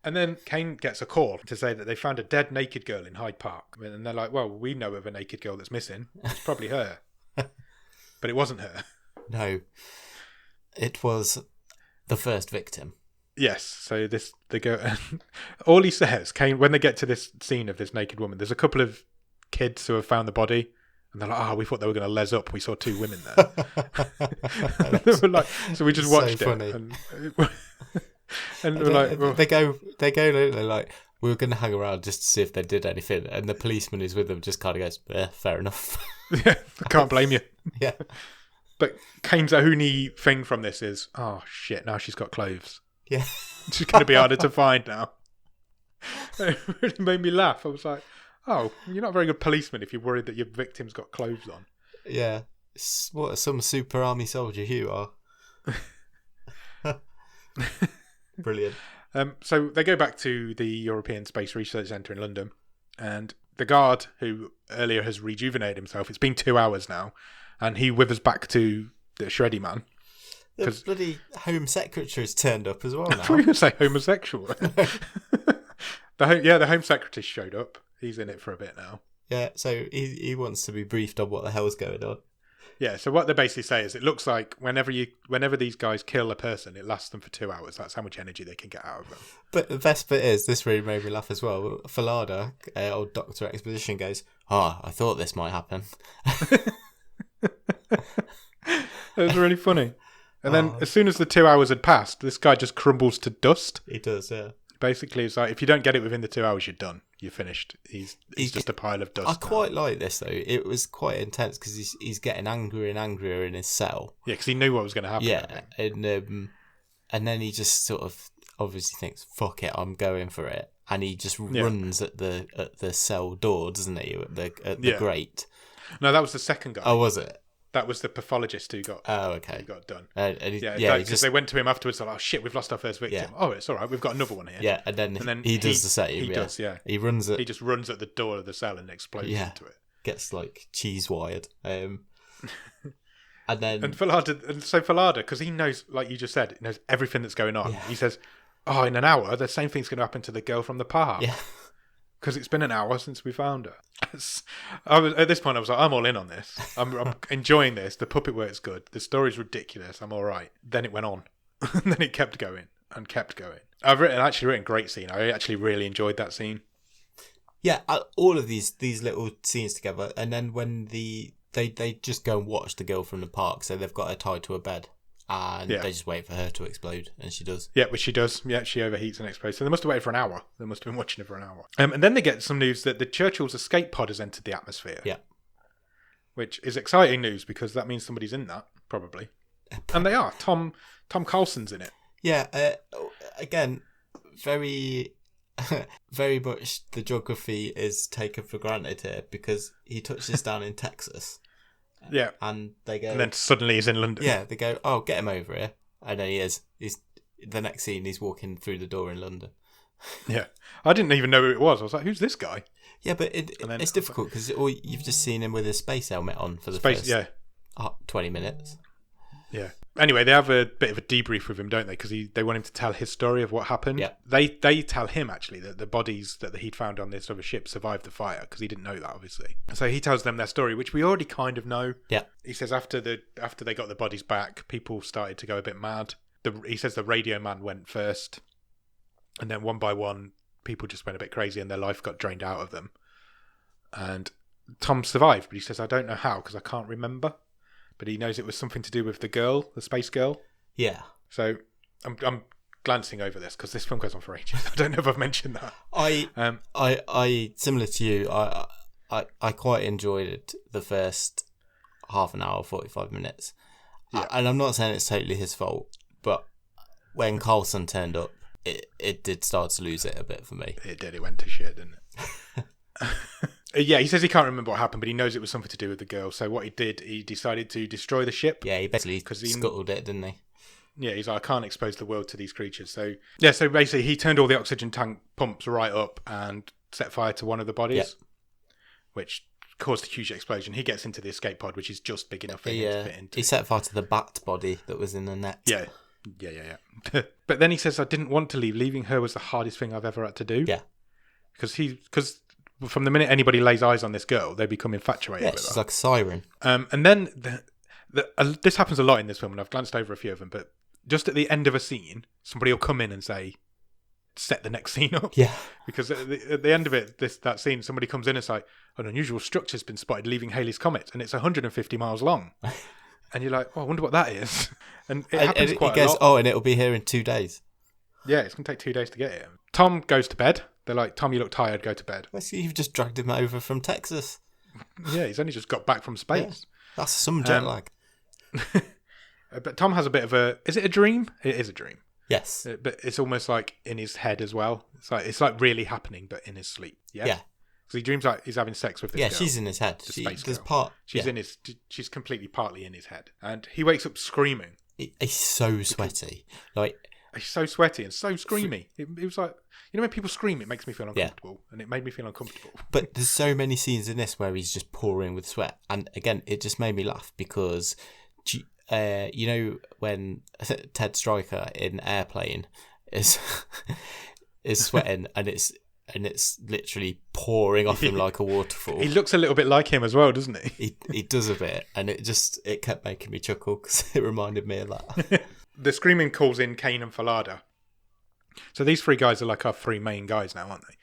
And then Kane gets a call to say that they found a dead naked girl in Hyde Park, and they're like, "Well, we know of a naked girl that's missing. It's probably her." But it wasn't her.
No, it was the first victim.
Yes, so they go. All he says, Kane, when they get to this scene of this naked woman, there's a couple of kids who have found the body, and they're like, "Oh, we thought they were going to les up. We saw two women there." They were like, so we just watched
so
it, and we're like, well,
they go. They're like, "We were going to hang around just to see if they did anything," and the policeman who's with them just kind of goes, "Yeah, fair enough."
Yeah, I can't blame you.
Yeah.
But Kane's only thing from this is, "Oh shit, now she's got clothes."
Yeah.
She's going to be harder to find now. It really made me laugh. I was like, "Oh, you're not a very good policeman if you're worried that your victim's got clothes on."
Yeah. What some super army soldier you are. Brilliant.
So they go back to the European Space Research Centre in London, and the guard who earlier has rejuvenated himself, it's been 2 hours now, and he withers back to the Shreddy man.
The bloody Home Secretary's turned up as well now.
I thought you were going to say homosexual. The Home Secretary showed up. He's in it for a bit now.
Yeah, so he wants to be briefed on what the hell's going on.
Yeah, so what they basically say is it looks like whenever these guys kill a person, it lasts them for 2 hours. That's how much energy they can get out of them.
But the best bit is, this really made me laugh as well. Falada, old Dr. Exposition, goes, "Oh, I thought this might happen."
It was really funny. And then as soon as the 2 hours had passed, this guy just crumbles to dust.
He does, yeah.
Basically, it's like, if you don't get it within the 2 hours, you're done. You're finished. He's just a pile of dust.
I quite like this, though. It was quite intense because he's getting angrier and angrier in his cell.
Yeah, because he knew what was going to happen.
Yeah, and then he just sort of obviously thinks, fuck it, I'm going for it. And he just runs at the cell door, doesn't he? At the grate.
No, that was the second guy.
Oh, was it?
That was the pathologist who got.
Oh, okay.
Who got done.
Because
they went to him afterwards. Like, oh shit, we've lost our first victim. Yeah. Oh, it's all right. We've got another one here.
Yeah, and then he does the same.
He does. Yeah.
He runs.
He just runs at the door of the cell and explodes into it.
Gets like cheese wired. And then
Falada, because he knows, like you just said, he knows everything that's going on. Yeah. He says, "Oh, in an hour, the same thing's going to happen to the girl from the park."
Yeah.
Because it's been an hour since we found her. At this point, I was like, I'm all in on this. I'm enjoying this. The puppet work's good. The story's ridiculous. I'm all right. Then it went on. And then it kept going and kept going. I've written a great scene. I actually really enjoyed that scene.
Yeah, all of these little scenes together. And then when they just go and watch the girl from the park. So they've got her tied to a bed. And they just wait for her to explode, and she does. Yeah,
which she does. Yeah, she overheats and explodes. So they must have waited for an hour. They must have been watching it for an hour. And then they get some news that the Churchill's escape pod has entered the atmosphere.
Yeah.
Which is exciting news, because that means somebody's in that, probably. And they are. Tom Carlson's in it.
Yeah, again, very, very much the geography is taken for granted here, because he touches down in Texas.
Yeah.
And they go...
And then suddenly he's in London.
Yeah, they go, oh, get him over here. And then he is. The next scene, he's walking through the door in London.
Yeah. I didn't even know who it was. I was like, who's this guy?
Yeah, but it's difficult, because you've just seen him with his space helmet on for the first 20 minutes.
Yeah. Anyway, they have a bit of a debrief with him, don't they? Because they want him to tell his story of what happened.
Yeah.
They tell him, actually, that the bodies that he'd found on this other ship survived the fire, because he didn't know that, obviously. So he tells them their story, which we already kind of know.
Yeah.
He says after they got the bodies back, people started to go a bit mad. He says the radio man went first, and then one by one, people just went a bit crazy and their life got drained out of them. And Tom survived, but he says, I don't know how, because I can't remember. But he knows it was something to do with the girl, the space girl.
Yeah.
So I'm glancing over this because this film goes on for ages. I don't know if I've mentioned that.
I similar to you, I quite enjoyed the first half an hour, 45 minutes. Yeah. And I'm not saying it's totally his fault, but when Carlson turned up, it did start to lose it a bit for me.
It did. It went to shit, didn't it? Yeah, he says he can't remember what happened, but he knows it was something to do with the girl. So what he did, he decided to destroy the ship.
Yeah, he basically scuttled it, didn't he?
Yeah, he's like, I can't expose the world to these creatures. So basically he turned all the oxygen tank pumps right up and set fire to one of the bodies, which caused a huge explosion. He gets into the escape pod, which is just big enough for him to fit into.
He set fire to the bat body that was in the net.
Yeah. But then he says, I didn't want to leave. Leaving her was the hardest thing I've ever had to do.
Yeah.
Because from the minute anybody lays eyes on this girl, they become infatuated with her.
She's like a siren.
And then this happens a lot in this film, and I've glanced over a few of them, but just at the end of a scene, somebody will come in and say, set the next scene up.
Yeah.
Because at the end of it, that scene, somebody comes in and it's like, an unusual structure's been spotted leaving Halley's Comet, and it's 150 miles long. And you're like, oh, I wonder what that is. And it happens quite a lot.
Oh, and it'll be here in 2 days.
Yeah, it's going to take 2 days to get here. Tom goes to bed. They're like, Tom, you look tired, go to bed.
Well, see, you've just dragged him over from Texas.
Yeah, he's only just got back from space.
Yeah, that's some jet lag.
But Tom has a bit of a... Is it a dream? It is a dream.
Yes.
But it's almost like in his head as well. It's like really happening, but in his sleep. Yeah? Yeah. Because he dreams like he's having sex with this girl.
Yeah, she's in his head.
She's completely partly in his head. And he wakes up screaming.
He's so sweaty.
He's so sweaty and so screamy. It was like, when people scream, it makes me feel uncomfortable. And it made me feel uncomfortable.
But there's so many scenes in this where he's just pouring with sweat. And again, it just made me laugh because, when Ted Stryker in Airplane is sweating and it's literally pouring off him like a waterfall.
He looks a little bit like him as well, doesn't he?
He does a bit. And it kept making me chuckle because it reminded me of that.
The screaming calls in Kane and Falada. So these three guys are like our three main guys now, aren't they?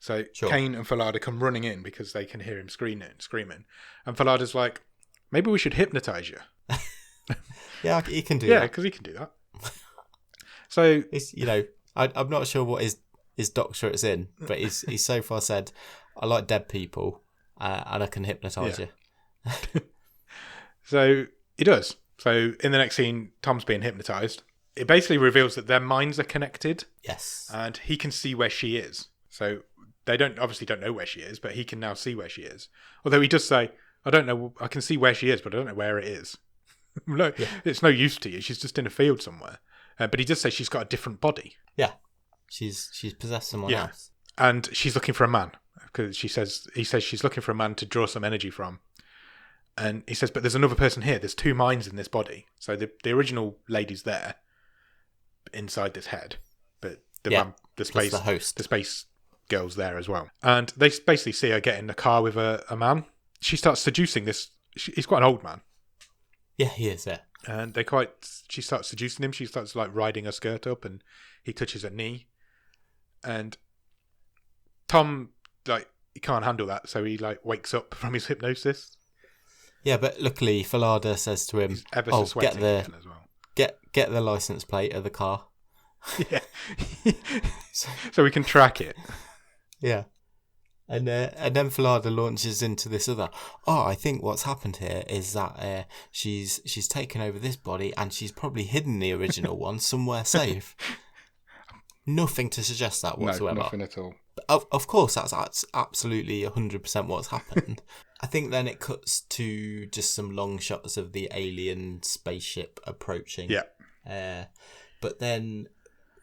So sure. Kane and Falada come running in because they can hear him screaming. And Falada's like, maybe we should hypnotise you.
Yeah, he can do that.
Yeah, because he can do that. So
it's, I'm not sure what his doctorate's in, but he's so far said, I like dead people, and I can hypnotise you.
So he does. So in the next scene, Tom's being hypnotised. It basically reveals that their minds are connected.
Yes.
And he can see where she is. So they don't know where she is, but he can now see where she is. Although he does say, I don't know, I can see where she is, but I don't know where it is. No, It's no use to you. She's just in a field somewhere. But he does say she's got a different body.
Yeah. She's possessed someone else.
And she's looking for a man. Because he says she's looking for a man to draw some energy from. And he says, but there's another person here. There's two minds in this body. So the original lady's there inside this head. But the space girl's there as well. And they basically see her get in the car with a man. She starts seducing this. He's quite an old man.
Yeah, he is, yeah.
And she starts seducing him. She starts like riding her skirt up and he touches her knee. And Tom, like, he can't handle that. So he like wakes up from his hypnosis.
Yeah, but luckily Falada says to him, get the license plate of the car.
Yeah. So we can track it.
Yeah. And then Falada launches into this other. I think what's happened here is that she's taken over this body and she's probably hidden the original one somewhere safe. Nothing to suggest that whatsoever.
No, nothing at all.
Of course, that's absolutely 100% what's happened. I think then it cuts to just some long shots of the alien spaceship approaching.
Yeah.
But then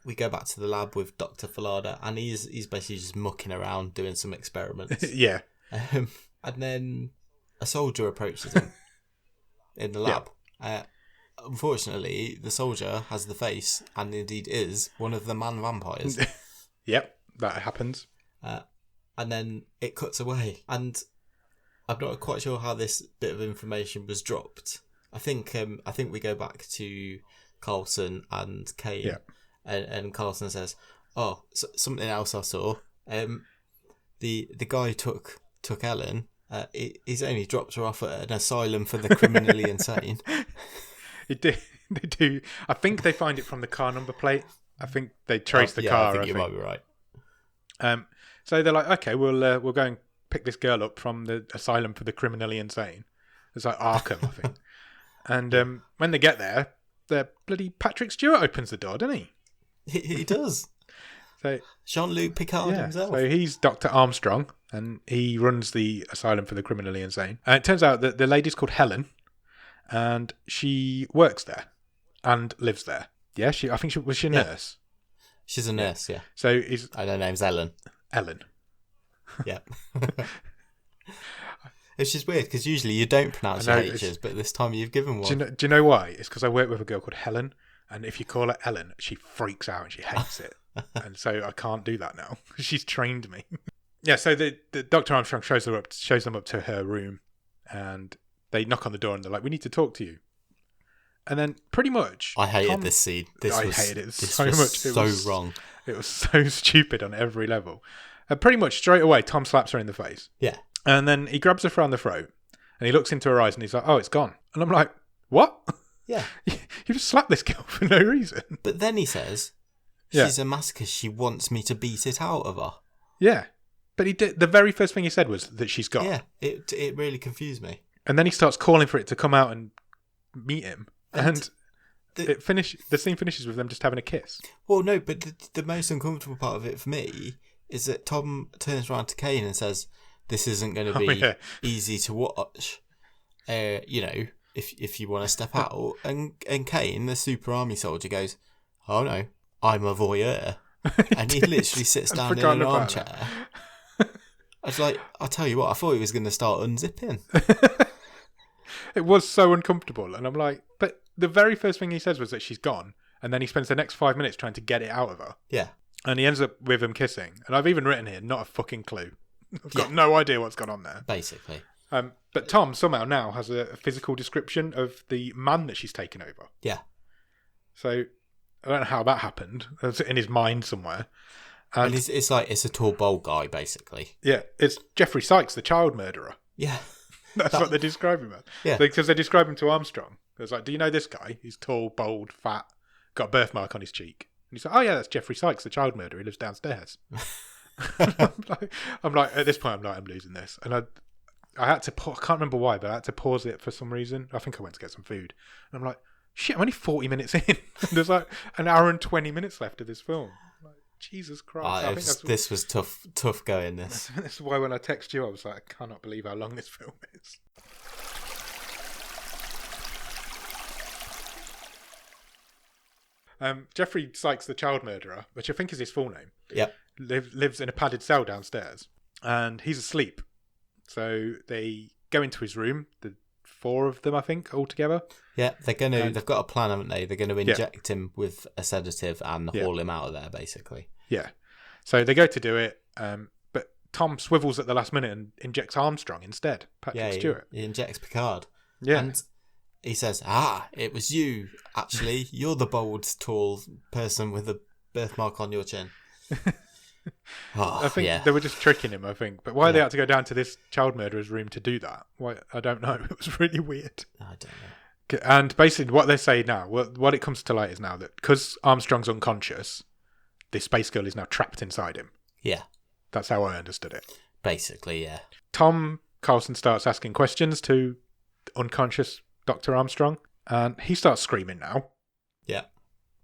we go back to the lab with Dr. Falada, and he's basically just mucking around doing some experiments.
Yeah.
And then a soldier approaches him in the lab. Yeah. Unfortunately, the soldier has the face, and indeed is, one of the man vampires.
Yep, that happens.
And then it cuts away, and I'm not quite sure how this bit of information was dropped. I think we go back to Carlson and Kane.
Yeah.
And Carlson says, something else I saw. The guy took Ellen. He's only dropped her off at an asylum for the criminally insane. They
do. I think they find it from the car number plate. I think they trace the car.
I think you might be right.
So they're like, okay, we'll go and pick this girl up from the asylum for the criminally insane. It's like Arkham, I think. And when they get there, the bloody Patrick Stewart opens the door, doesn't he?
He does.
So
Jean-Luc Picard himself.
So he's Dr. Armstrong, and he runs the asylum for the criminally insane. And it turns out that the lady's called Helen, and she works there and lives there. Yeah, I think she was a nurse.
She's a nurse, yeah.
So
her name's Ellen.
Ellen.
Yeah. It's just weird because usually you don't pronounce your H's, but this time you've given one.
Do you know why? It's because I work with a girl called Helen, and if you call her Ellen, she freaks out and she hates it. And so I can't do that now. She's trained me. Yeah, so the Dr. Armstrong shows them up to her room, and they knock on the door and they're like, "We need to talk to you." And then pretty much,
I hated this scene.
I hated it so much.
It was so wrong.
It was so stupid on every level. And pretty much straight away, Tom slaps her in the face.
Yeah.
And then he grabs her around the throat, and he looks into her eyes, and he's like, "Oh, it's gone." And I'm like, "What?"
Yeah.
You just slapped this girl for no reason.
But then he says, "She's a masochist. She wants me to beat it out of her."
Yeah. But he did. The very first thing he said was that she's gone.
Yeah. It really confused me.
And then he starts calling for it to come out and meet him, and the scene finishes with them just having a kiss.
Well, no, but the most uncomfortable part of it for me is that Tom turns around to Kane and says, "This isn't going to be easy to watch. If you want to step out." And Kane, the super army soldier, goes, "Oh no, I'm a voyeur," and he literally sits down in an armchair. I was like, I'll tell you what, I thought he was going to start unzipping.
It was so uncomfortable, and I'm like, but the very first thing he says was that she's gone, and then he spends the next 5 minutes trying to get it out of her.
Yeah.
And he ends up with him kissing. And I've even written here, not a fucking clue. I've got no idea what's gone on there.
Basically.
But Tom somehow now has a physical description of the man that she's taken over.
Yeah.
So I don't know how that happened. It's in his mind somewhere.
And it's like, it's a tall, bold guy, basically.
Yeah. It's Jeffrey Sykes, the child murderer.
Yeah.
That's what they describe him as.
Yeah.
Because they describe him to Armstrong. It's like, do you know this guy? He's tall, bold, fat, got a birthmark on his cheek. And he's like, oh yeah, that's Jeffrey Sykes, the child murderer. He lives downstairs. I'm like, at this point, I'm losing this. And I had to, I can't remember why, but I had to pause it for some reason. I think I went to get some food. And I'm like, shit, I'm only 40 minutes in. There's like an hour and 20 minutes left of this film. I'm like, Jesus Christ.
This was tough going, this.
That's why when I text you, I was like, I cannot believe how long this film is. Jeffrey Sykes, the child murderer, which I think is his full name, lives in a padded cell downstairs, and he's asleep. So they go into his room, the 4 of them, I think, all together. Yeah,
they've got a plan, haven't they? They're going to inject him with a sedative and haul him out of there, basically.
Yeah. So they go to do it, but Tom swivels at the last minute and injects Armstrong instead, Patrick Stewart.
He injects Picard.
Yeah.
And he says, it was you, actually. You're the bold, tall person with a birthmark on your chin.
I think they were just tricking him, I think. But why they had to go down to this child murderer's room to do that? Why, I don't know. It was really weird.
I don't know.
And basically what they say now, what it comes to light is now that because Armstrong's unconscious, the space girl is now trapped inside him.
Yeah.
That's how I understood it.
Basically, yeah.
Tom Carlson starts asking questions to unconscious Dr. Armstrong, and he starts screaming now.
Yeah.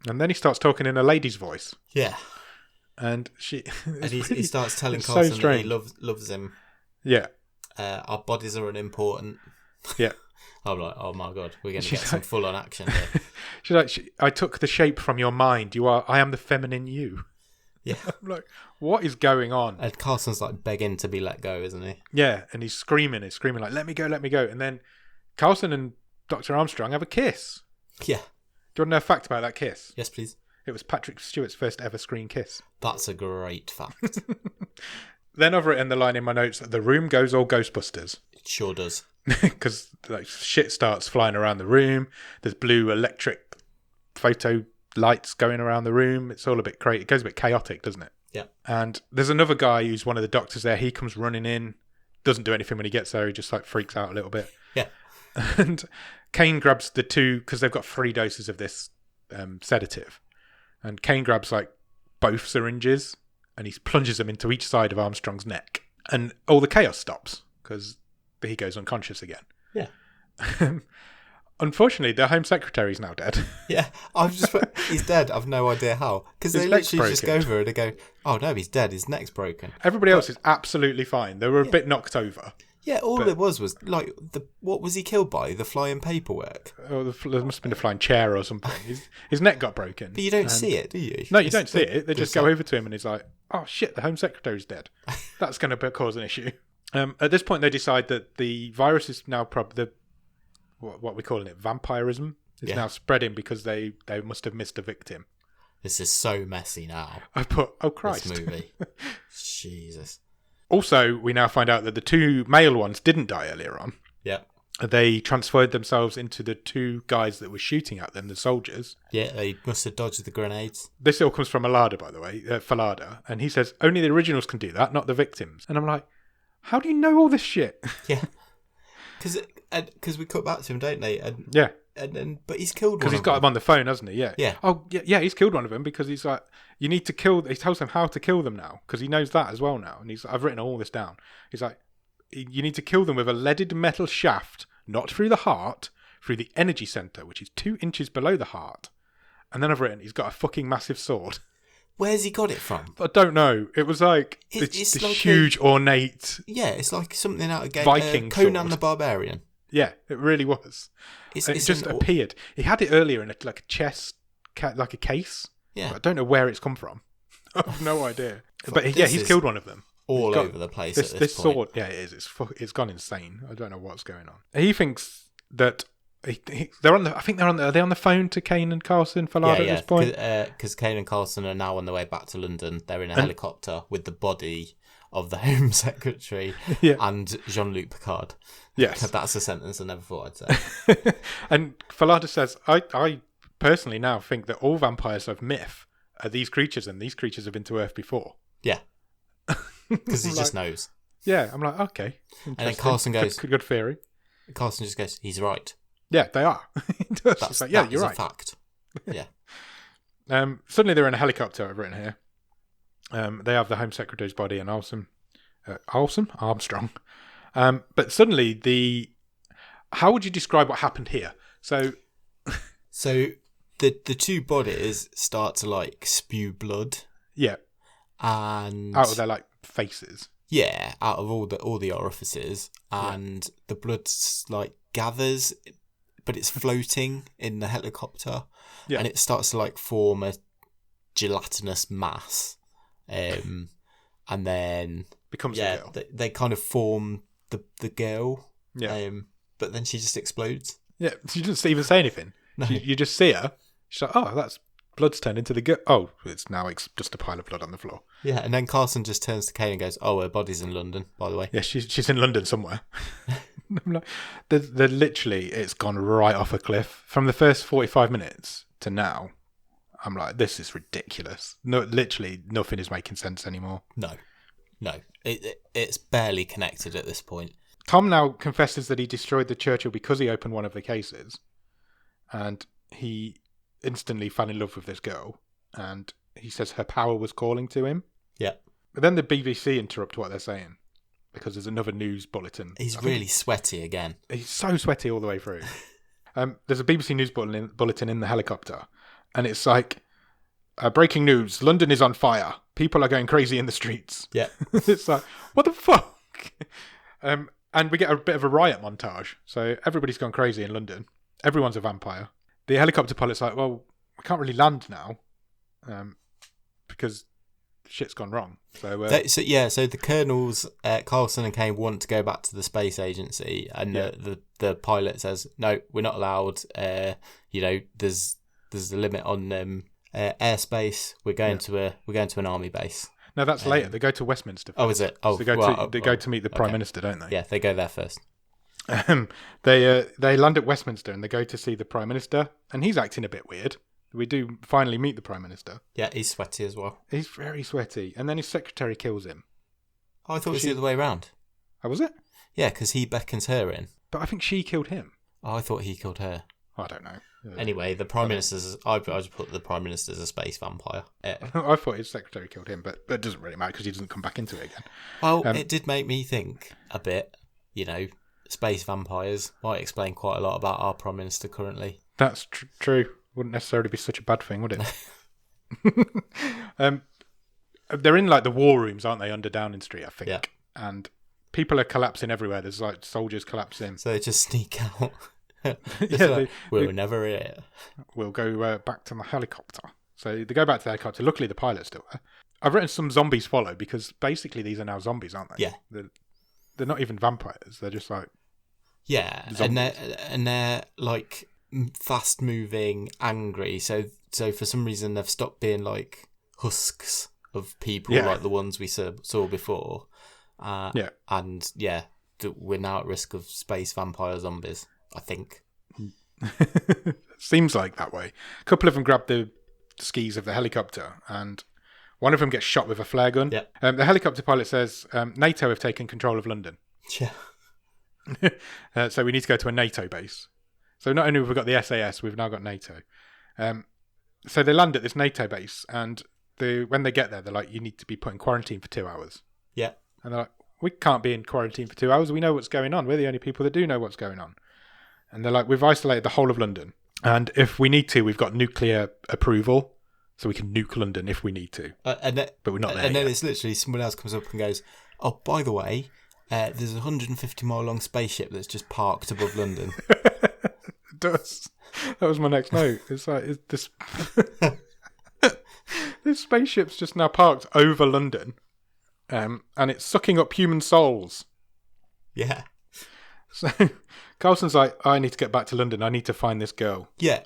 And then he starts talking in a lady's voice.
Yeah.
And
he starts telling Carlson that he loves him.
Yeah.
Our bodies are unimportant.
Yeah.
I'm like, oh my God, we're going to get some full-on action here.
She's like, I took the shape from your mind. I am the feminine you.
Yeah.
I'm like, what is going on?
And Carlson's like begging to be let go, isn't he?
Yeah, and he's screaming like, let me go. And then Carlson and Dr. Armstrong have a kiss.
Yeah.
Do you want to know a fact about that kiss?
Yes, please.
It was Patrick Stewart's first ever screen kiss.
That's a great fact.
Then I've written the line in my notes that the room goes all Ghostbusters.
It sure does.
Because shit starts flying around the room. There's blue electric photo lights going around the room. It's all a bit crazy. It goes a bit chaotic, doesn't it?
Yeah.
And there's another guy who's one of the doctors there. He comes running in, doesn't do anything when he gets there. He just like freaks out a little bit.
Yeah.
And Kane grabs the 2, because they've got 3 doses of this sedative. And Kane grabs like both syringes and he plunges them into each side of Armstrong's neck. And all the chaos stops because he goes unconscious again.
Yeah.
Unfortunately, the Home Secretary is now dead.
Yeah, he's dead. I've no idea how. Because they literally just go over and they go, oh no, he's dead. His neck's broken.
Everybody else is absolutely fine. They were a bit knocked over.
Yeah, all it was like, what was he killed by? The flying paperwork?
Oh, there must have been a flying chair or something. His neck got broken.
But you don't see it, do you?
No, you don't see it. They just go over to him and he's like, oh shit, the Home Secretary's dead. That's going to cause an issue. At this point, they decide that the virus is now what we're calling it, vampirism, is now spreading because they must have missed a victim.
This is so messy now.
I put, oh Christ.
This movie. Jesus.
Also, we now find out that the 2 male ones didn't die earlier on.
Yeah.
They transferred themselves into the 2 guys that were shooting at them, the soldiers.
Yeah, they must have dodged the grenades.
This all comes from Falada, by the way, Falada. And he says, only the originals can do that, not the victims. And I'm like, how do you know all this shit?
Yeah. Because we cut back to him, don't they? And,
yeah.
But he's killed one.
Because he's got him on the phone, hasn't he? Yeah.
Yeah.
Oh, yeah, he's killed one of them because he's like, you need to kill. He tells them how to kill them now because he knows that as well now. And I've written all this down. He's like, you need to kill them with a leaded metal shaft, not through the heart, through the energy center, which is 2 inches below the heart. And then I've written, he's got a fucking massive sword.
Where's he got it from?
I don't know. It was like it's like huge, ornate.
Yeah, it's like something out of
Viking
Conan
sword.
the Barbarian.
Yeah, it really was. It just appeared. He had it earlier in like a chest, like a case.
Yeah.
But I don't know where it's come from. I have no idea. But yeah, he's killed one of them.
All over the place. This point.
Sword, yeah, it is. It's gone insane. I don't know what's going on. He thinks that they're on the. I think they're on. Are they on the phone to Kane and Carlson Falada at this point?
Because Kane and Carlson are now on their way back to London. They're in a helicopter with the body of the Home Secretary and Jean-Luc Picard.
Yes,
that's a sentence I never thought I'd say.
And Falada says, "I personally now think that all vampires of myth are these creatures, and these creatures have been to Earth before."
Yeah, because he just knows.
Yeah, I'm like, okay.
And then Carson goes,
good theory.
Carson just goes, he's right.
Yeah, they are.
That's
like, yeah, you're right.
A fact. Yeah.
Suddenly they're in a helicopter, I've written here. They have the Home Secretary's body and Armstrong. But suddenly how would you describe what happened here? So
the two bodies start to like spew blood.
Yeah.
And
out of their like faces.
Yeah, out of all the orifices, and the blood like gathers, but it's floating in the helicopter, and it starts to like form a gelatinous mass, and then
becomes a girl.
They kind of form the girl, but then she just explodes.
Yeah, she doesn't even say anything. No. You just see her. She's like, oh, that's blood's turned into the girl. Oh, it's just a pile of blood on the floor.
Yeah, and then Carson just turns to Kane and goes, "Oh, her body's in London, by the way."
Yeah, she's in London somewhere. I'm like, they're literally, it's gone right off a cliff. From the first 45 minutes to now, I'm like, this is ridiculous. No, literally, nothing is making sense anymore.
No, it's barely connected at this point.
Tom now confesses that he destroyed the Churchill because he opened one of the cases, and he instantly fell in love with this girl, and he says her power was calling to him.
Yeah.
But then the BBC interrupt what they're saying because there's another news bulletin.
He's really sweaty again.
He's so sweaty all the way through. There's a BBC news bulletin in the helicopter, and it's like, breaking news, London is on fire. People are going crazy in the streets.
Yeah.
It's like, what the fuck? And we get a bit of a riot montage. So everybody's gone crazy in London. Everyone's a vampire. The helicopter pilot's like, well, we can't really land now because shit's gone wrong. So
the colonels, Carlson and Kane, want to go back to the space agency, and the pilot says, no, we're not allowed. There's a limit on airspace. We're going to an army base.
No, that's later. They go to Westminster first.
Oh, is it? Oh,
so they go to meet the Prime Minister, don't they?
Yeah, they go there first.
They land at Westminster and they go to see the Prime Minister, and he's acting a bit weird. We do finally meet the Prime Minister.
Yeah, he's sweaty as well.
He's very sweaty, and then his secretary kills him.
Oh, I thought it was the other way around.
Oh, was it?
Yeah, because he beckons her in.
But I think she killed him.
Oh, I thought he killed her.
I don't know.
Anyway, the Prime Minister's... I just put the Prime Minister as a space vampire.
I thought his secretary killed him, but it doesn't really matter because he doesn't come back into it again.
Well, it did make me think a bit, space vampires might explain quite a lot about our Prime Minister currently.
That's true. Wouldn't necessarily be such a bad thing, would it? They're in like the war rooms, aren't they, under Downing Street, I think.
Yeah.
And people are collapsing everywhere. There's like soldiers collapsing.
So they just sneak out. We're never here.
We'll go back to my helicopter. So they go back to the helicopter. Luckily, the pilot's still there. I've written some zombies follow because basically these are now zombies, aren't they?
Yeah.
They're not even vampires. They're just like
zombies. and they're like fast moving, angry. So for some reason they've stopped being like husks of people like the ones we saw before. And we're now at risk of space vampire zombies, I think.
Seems like that way. A couple of them grab the skis of the helicopter, and one of them gets shot with a flare gun.
Yeah.
The helicopter pilot says, NATO have taken control of London.
Yeah.
So we need to go to a NATO base. So not only have we got the SAS, we've now got NATO. So they land at this NATO base, and when they get there, they're like, you need to be put in quarantine for 2 hours.
Yeah.
And they're like, we can't be in quarantine for 2 hours. We know what's going on. We're the only people that do know what's going on. And they're like, we've isolated the whole of London. And if we need to, we've got nuclear approval, so we can nuke London if we need to. But we're not there.
And then it's literally someone else comes up and goes, oh, by the way, there's a 150-mile long spaceship that's just parked above London.
It does. That was my next note. It's like, this spaceship's just now parked over London, and it's sucking up human souls.
Yeah.
So Carlson's like, I need to get back to London. I need to find this girl.
Yeah.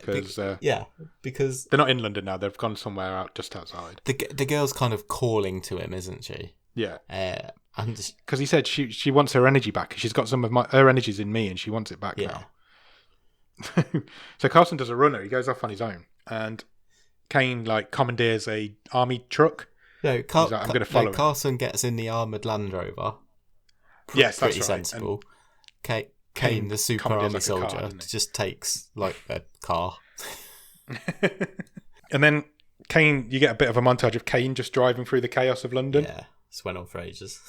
Because they're not in London now. They've gone somewhere out just outside.
The girl's kind of calling to him, isn't she?
Yeah.
And
because he said she wants her energy back. She's got some of her energy's in me, and she wants it back now. So Carlson does a runner. He goes off on his own, and Kane commandeers a army truck.
No,
I'm going to follow him.
Carlson gets in the armoured Land Rover,
Yes, that's
pretty
right.
sensible. Kane, the super army
like
soldier,
car,
just takes like a car.
And then Kane, you get a bit of a montage of Kane just driving through the chaos of London.
Yeah, this went on for ages.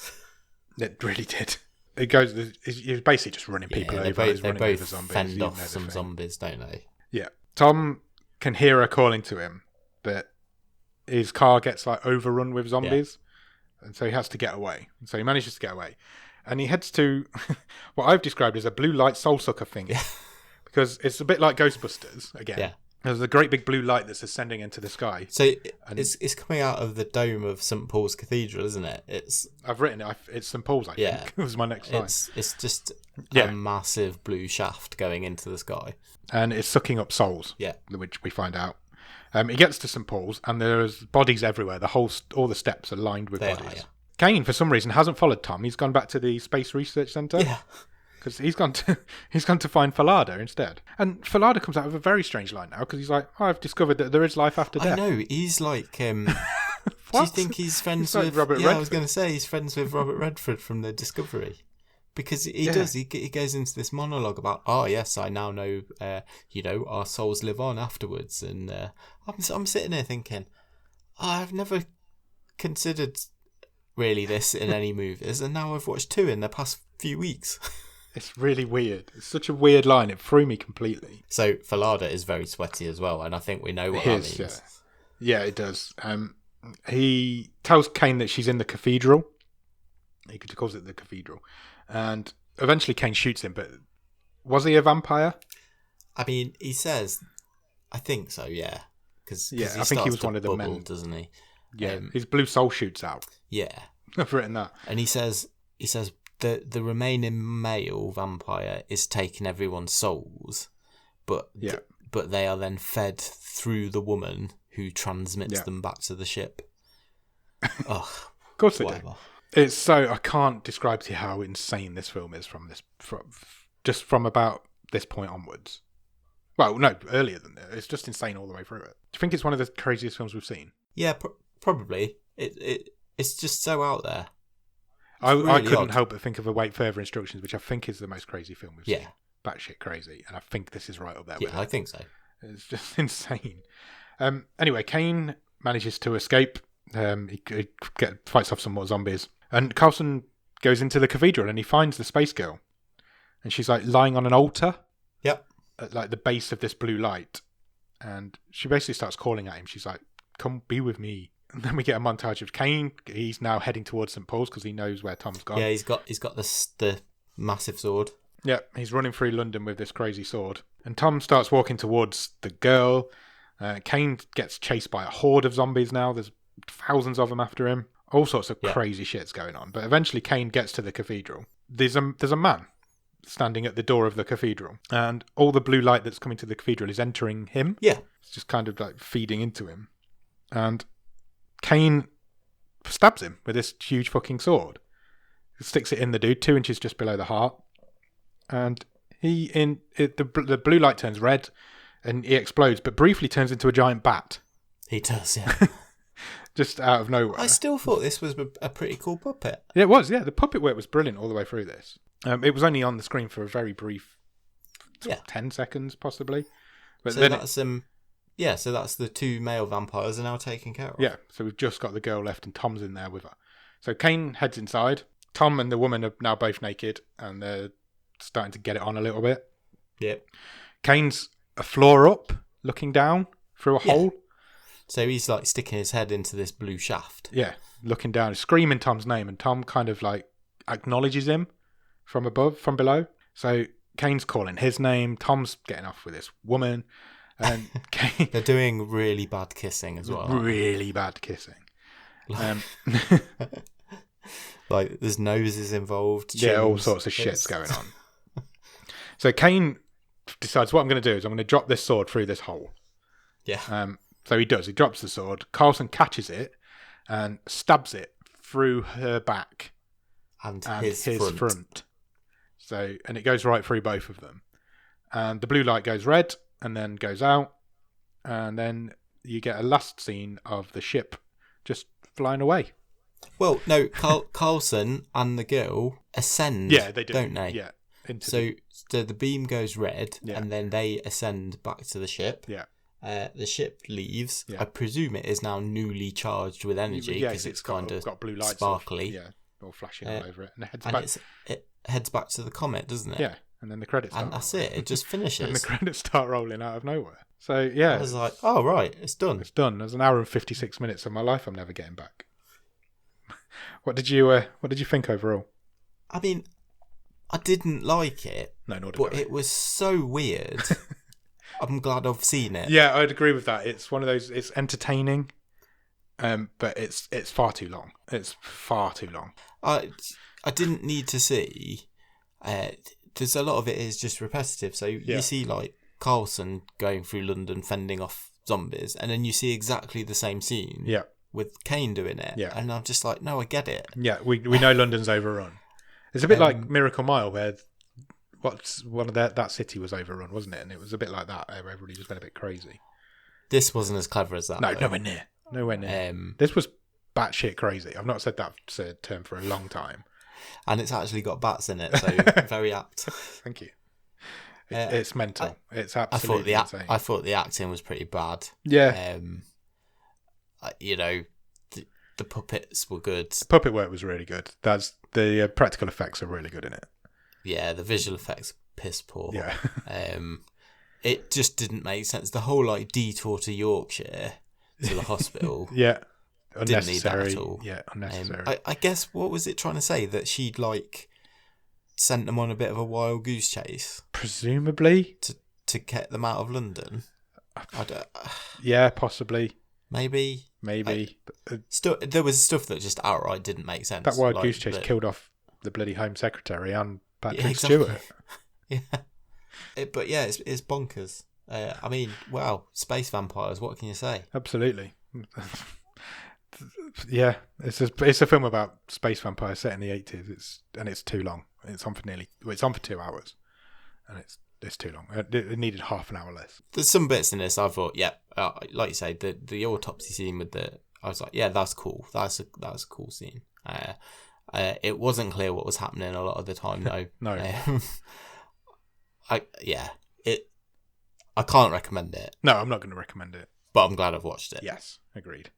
It really did. It goes. He's basically just running people over.
They both fend off some zombies, don't they?
Yeah. Tom can hear her calling to him, but his car gets like overrun with zombies, and so he has to get away. And so he manages to get away, and he heads to what I've described as a blue light soul sucker thing, because it's a bit like Ghostbusters again. Yeah. There's a great big blue light that's ascending into the sky.
So it's coming out of the dome of St. Paul's Cathedral, isn't it? I've
written it. It's St. Paul's, I think. It was my next line.
It's just a massive blue shaft going into the sky.
And it's sucking up souls, which we find out. He gets to St. Paul's, and there's bodies everywhere. All the steps are lined with bodies. Kane, for some reason, hasn't followed Tom. He's gone back to the Space Research Centre. Yeah. Because he's gone to find Falada instead. And Falada comes out with a very strange line now, because he's like, I've discovered that there is life after death.
I know, he's like... do you think he's friends with...
Robert Redford?
I was going to say he's friends with Robert Redford from The Discovery. Because he does, he goes into this monologue about, yes, I now know, our souls live on afterwards. And I'm sitting here thinking, I've never considered really this in any movies, and now I've watched 2 in the past few weeks.
It's really weird. It's such a weird line. It threw me completely.
So Falada is very sweaty as well, and I think we know what that means.
Yeah, it does. He tells Kane that she's in the cathedral. He calls it the cathedral. And eventually Kane shoots him, but was he a vampire?
I mean, he says, I think so, yeah. Cause
I think he was one of the men.
Doesn't he?
Yeah, his blue soul shoots out.
Yeah.
I've written that.
And he says... The remaining male vampire is taking everyone's souls, but they are then fed through the woman who transmits them back to the ship.
Of course they do. It's so I can't describe to you how insane this film is from about this point onwards. Well, no, earlier than that. It's just insane all the way through it. Do you think it's one of the craziest films we've seen?
Yeah, probably. It's just so out there.
I couldn't help but think of Await Further Instructions, which I think is the most crazy film we've seen. Batshit crazy. And I think this is right up there with it.
I think so.
It's just insane. Anyway, Kane manages to escape. He fights off some more zombies. And Carlson goes into the cathedral and he finds the space girl. And she's like lying on an altar.
Yep.
At like the base of this blue light. And she basically starts calling at him. She's like, come be with me. And then we get a montage of Kane. He's now heading towards St. Paul's because he knows where Tom's gone.
Yeah, he's got the massive sword.
Yeah, he's running through London with this crazy sword. And Tom starts walking towards the girl. Kane gets chased by a horde of zombies now. There's thousands of them after him. All sorts of crazy shit's going on. But eventually Kane gets to the cathedral. There's a man standing at the door of the cathedral. And all the blue light that's coming to the cathedral is entering him.
Yeah.
It's just kind of like feeding into him. And Kane stabs him with this huge fucking sword. He sticks it in the dude, 2 inches just below the heart. And the blue light turns red and he explodes, but briefly turns into a giant bat.
He does, yeah.
Just out of nowhere.
I still thought this was a pretty cool puppet.
Yeah, it was, yeah. The puppet work was brilliant all the way through this. It was only on the screen for a very brief 10 seconds, possibly. But
so
then
that's so that's the 2 male vampires are now taken care of.
Yeah, so we've just got the girl left and Tom's in there with her. So Kane heads inside. Tom and the woman are now both naked and they're starting to get it on a little bit.
Yep.
Kane's a floor up, looking down through a hole.
So he's like sticking his head into this blue shaft.
Yeah, looking down, screaming Tom's name, and Tom kind of like acknowledges him from below. So Kane's calling his name. Tom's getting off with this woman. And Kane...
They're doing really bad kissing as well.
Really bad kissing.
Like there's noses involved.
Yeah, all sorts of shit's going on. So Kane decides what I'm going to do is I'm going to drop this sword through this hole.
Yeah.
So he does. He drops the sword. Carlson catches it and stabs it through her back
and his front.
So, and it goes right through both of them. And the blue light goes red and then goes out. And then you get a last scene of the ship just flying away.
Well, no, Carlson and the girl ascend.
Yeah, they do,
don't they?
Yeah.
So the beam goes red,
Yeah.
and then they ascend back to the ship.
Yeah.
The ship leaves.
Yeah.
I presume it is now newly charged with energy because it's kind of
got blue lights
sparkly.
All flashing all over it, and
it heads back to the comet, doesn't it?
Yeah, and then the credits start.
And that's it. It just finishes.
And the credits start rolling out of nowhere. So yeah,
I was like, oh right, it's done.
It's done. There's an hour and 56 minutes of my life I'm never getting back. What did you think overall?
I mean, I didn't like it.
No, nor did
but
I.
It was so weird. I'm glad I've seen it.
Yeah, I'd agree with that. It's one of those. It's entertaining, but it's far too long. It's far too long.
I didn't need to see. There's a lot of it is just repetitive. So you see like Carlson going through London fending off zombies, and then you see exactly the same scene.
Yeah.
With Kane doing it.
Yeah.
And I'm just like, no, I get it.
Yeah, we know London's overrun. It's a bit like Miracle Mile, where that city was overrun, wasn't it? And it was a bit like that. Everybody just went a bit crazy.
This wasn't as clever as that.
No,
though.
nowhere near. This was batshit crazy. I've not said that term for a long time.
And it's actually got bats in it, so very apt.
Thank you. It's mental. It's absolutely insane.
I thought the acting was pretty bad.
Yeah.
The puppets were good.
The puppet work was really good. The practical effects are really good in it.
Yeah, the visual effects piss poor.
Yeah.
It just didn't make sense. The whole like detour to Yorkshire to the hospital.
Yeah.
Didn't need that
Unnecessary.
at all.
Yeah, unnecessary.
I guess what was it trying to say? That she'd like sent them on a bit of a wild goose chase,
presumably
to get them out of London.
Yeah, possibly.
Maybe. There was stuff that just outright didn't make sense.
That wild goose chase killed off the bloody Home Secretary and Patrick Stewart.
Yeah. But yeah, it's bonkers. I mean, wow, space vampires. What can you say?
Absolutely. Yeah, it's a film about space vampires set in the 80s. It's too long. It's on for 2 hours, and it's too long. It needed half an hour less.
There's some bits in this I thought, like you say, the autopsy scene with I was like, yeah, that's cool. That's a cool scene. It wasn't clear what was happening a lot of the time though.
No.
I can't recommend it.
No, I'm not going to recommend it.
But I'm glad I've watched it.
Yes, agreed.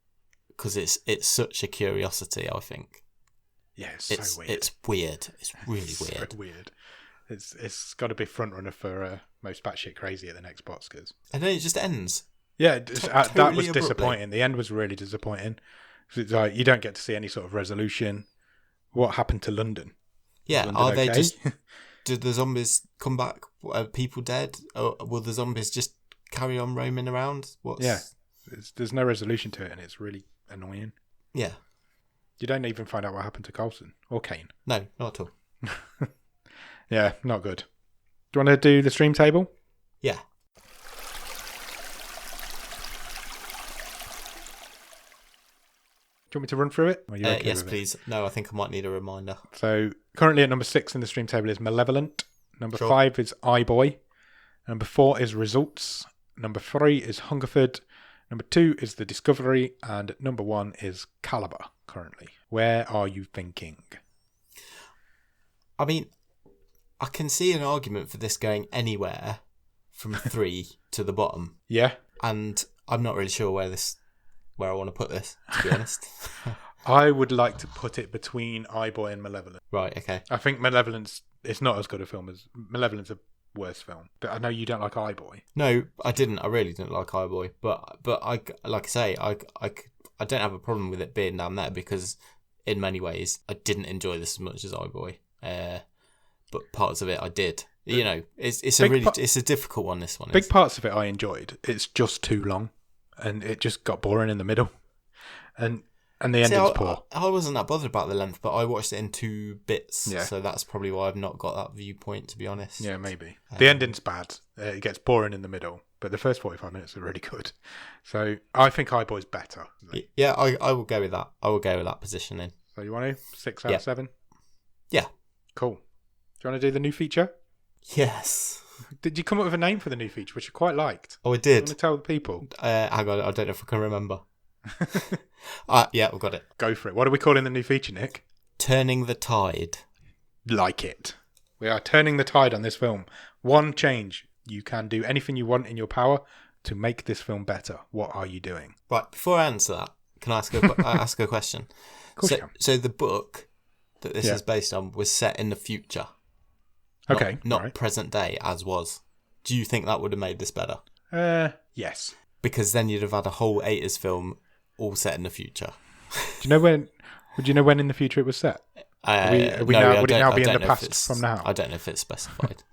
Because it's such a curiosity, I think.
Yeah, it's so weird.
It's weird. It's really weird.
So weird. It's got to be front runner for most batshit crazy at the next Oscars.
And then it just ends.
Yeah,
totally
that was
abruptly.
disappointing. The end was really disappointing. It's like you don't get to see any sort of resolution. What happened to London?
Yeah,
London
are they
okay?
just? Did the zombies come back? Are people dead? Or will the zombies just carry on roaming around?
Yeah, there's no resolution to it, and it's really annoying.
Yeah.
You don't even find out what happened to Carlson or Kane.
No, not at all.
Yeah, not good. Do you want to do the stream table?
Yeah.
Do you want me to run through it? Okay
yes, please. No, I think I might need a reminder.
So currently at number 6 in the stream table is Malevolent. Number 5 is iBoy. Number 4 is Results. Number 3 is Hungerford. Number 2 is The Discovery. And number 1 is Caliber currently. Where are you thinking?
I mean, I can see an argument for this going anywhere from 3 to the bottom.
Yeah.
And I'm not really sure where I want to put this, to be honest.
I would like to put it between iBoy and Malevolent.
Right, okay.
I think Malevolent's it's not as good a film as Malevolent's a worse film. But I know you don't like iBoy.
No, I didn't. I really didn't like iBoy. But I like I say, I don't have a problem with it being down there because in many ways I didn't enjoy this as much as iBoy. But parts of it I did. You know, it's a difficult one. This one.
Big parts of it I enjoyed. It's just too long, and it just got boring in the middle, and the ending's poor.
I wasn't that bothered about the length, but I watched it in 2 bits,
yeah.
So that's probably why I've not got that viewpoint, to be honest.
Yeah, maybe. The ending's bad. It gets boring in the middle, but the first 45 minutes are really good. So I think iBoy's better.
Yeah, I will go with that. I will go with that positioning.
So you want to 6 out of 7?
Yeah.
Cool. Do you want to do the new feature?
Yes.
Did you come up with a name for the new feature, which you quite liked?
Oh, I did.
Do you want to tell the people?
Hang on, I don't know if I can remember. Yeah, we've got it.
Go for it. What are we calling the new feature, Nick?
Turning the Tide.
Like it. We are turning the tide on this film. One change. You can do anything you want in your power to make this film better. What are you doing?
Right, before I answer that, can I ask a question?
Of course you can.
So the book that this is based on was set in the future.
Okay.
Not present day, as was. Do you think that would have made this better?
Yes.
Because then you'd have had a whole 80s film all set in the future.
Do you know when? Would you know when in the future it was set? Would it now be in the past from now?
I don't know if it's specified.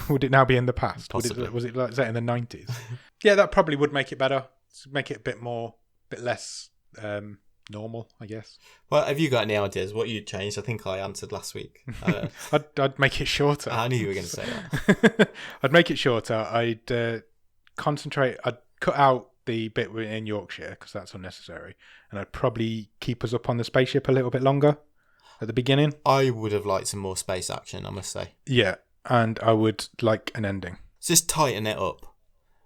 would it now be in the past?
Possibly.
Was it like set in the 90s? Yeah, that probably would make it better. Make it a bit less normal, I guess.
Well, have you got any ideas what you'd change? I think I answered last week.
I'd make it shorter.
I knew you were going to say that.
I'd make it shorter. I'd concentrate. I'd cut out the bit in Yorkshire because that's unnecessary, and I'd probably keep us up on the spaceship a little bit longer at the beginning.
I would have liked some more space action, I must say.
Yeah, and I would like an ending.
Just tighten it up.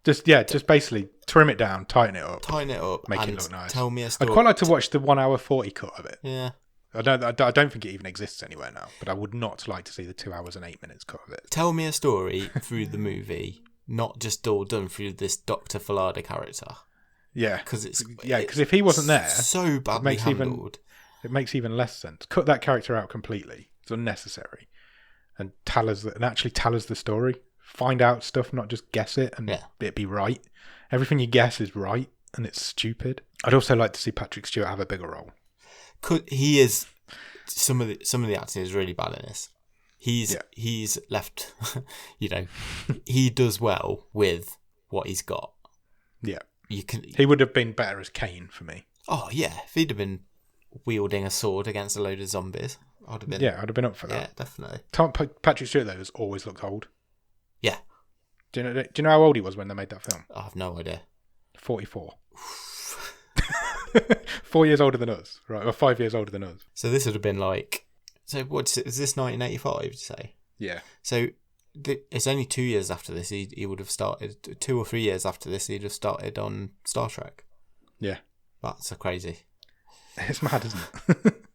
Just basically trim it down, tighten it up, make it look nice.
Tell me a story.
I'd quite like to watch the 1 hour 40 cut of it.
Yeah.
I don't think it even exists anywhere now, but I would not like to see the 2 hours and 8 minutes cut of it.
Tell me a story through the movie, not just all done through this Dr. Falada character.
Yeah,
because
if he wasn't there,
so badly handled.
It makes even less sense. Cut that character out completely. It's unnecessary, and actually tell us the story. Find out stuff, not just guess it and it be right. Everything you guess is right, and it's stupid. I'd also like to see Patrick Stewart have a bigger role.
He is some of the acting is really bad in this. He's left, he does well with what he's got.
Yeah, he would have been better as Kane for me.
Oh yeah, if he'd have been wielding a sword against a load of zombies, I'd have been
up for that.
Yeah, definitely.
Patrick Stewart though has always looked old.
Yeah.
Do you know how old he was when they made that film?
I have no idea.
44. 4 years older than us, right? Or 5 years older than us.
So this would have been like... So is this 1985, did you say?
Yeah.
So it's only 2 years after this he would have started... 2 or 3 years after this he'd have started on Star Trek.
Yeah.
That's so crazy.
It's mad, isn't it?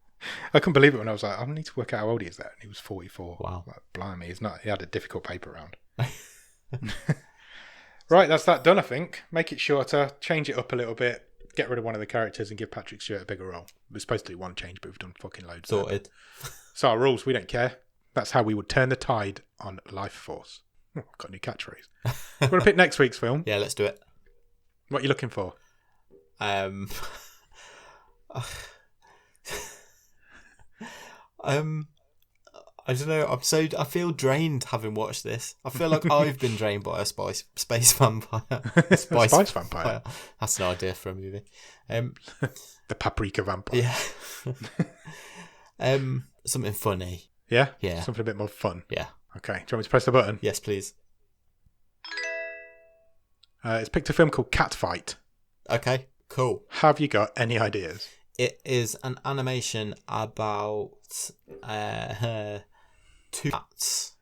I couldn't believe it when I was like, I need to work out how old he is there. And he was 44.
Wow.
Like, blimey, he had a difficult paper round. Right, that's that done, I think. Make it shorter, change it up a little bit, get rid of one of the characters and give Patrick Stewart a bigger role. We're supposed to do one change, but we've done fucking loads.
Sorted.
So our rules, we don't care. That's how we would turn the tide on Lifeforce. Oh, I've got a new catchphrase. We're going to pick next week's film.
Yeah, let's do it.
What are you looking for?
I don't know. I feel drained having watched this. I feel like I've been drained by a space vampire.
Spice vampire.
That's an idea for a movie.
The paprika vampire.
Yeah. Something funny.
Yeah?
Yeah.
Something a bit more fun.
Yeah.
Okay. Do you want me to press the button?
Yes, please.
It's picked a film called Catfight.
Okay. Cool.
Have you got any ideas?
It is an animation about two cats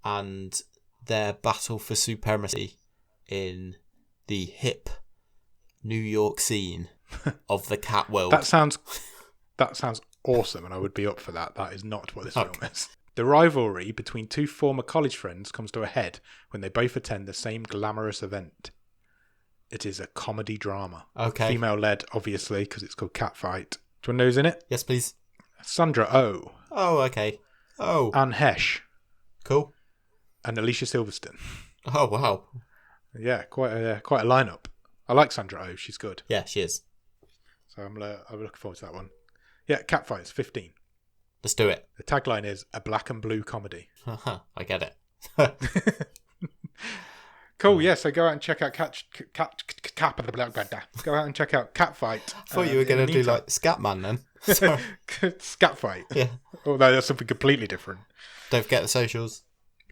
and their battle for supremacy in the hip New York scene of the cat world.
That sounds awesome, and I would be up for that. That is not what this film is. The rivalry between two former college friends comes to a head when they both attend the same glamorous event. It is a comedy drama.
Okay.
Female-led, obviously, because it's called Catfight. Do you want to know who's in it?
Yes, please.
Sandra Oh.
Oh, okay. Oh.
Anne Hesh.
Cool.
And Alicia Silverstone.
Oh, wow.
Yeah, quite a lineup. I like Sandra Oh. She's good.
Yeah, she is.
So I'm looking forward to that one. Yeah, Catfight's 15.
Let's do it.
The tagline is a black and blue comedy.
I get it.
Cool, yeah, so go out and check out Go out and check out Catfight.
I thought you were going to do like Scatman then.
Scatfight.
Yeah.
Oh, no, that's something completely different.
Don't forget the socials.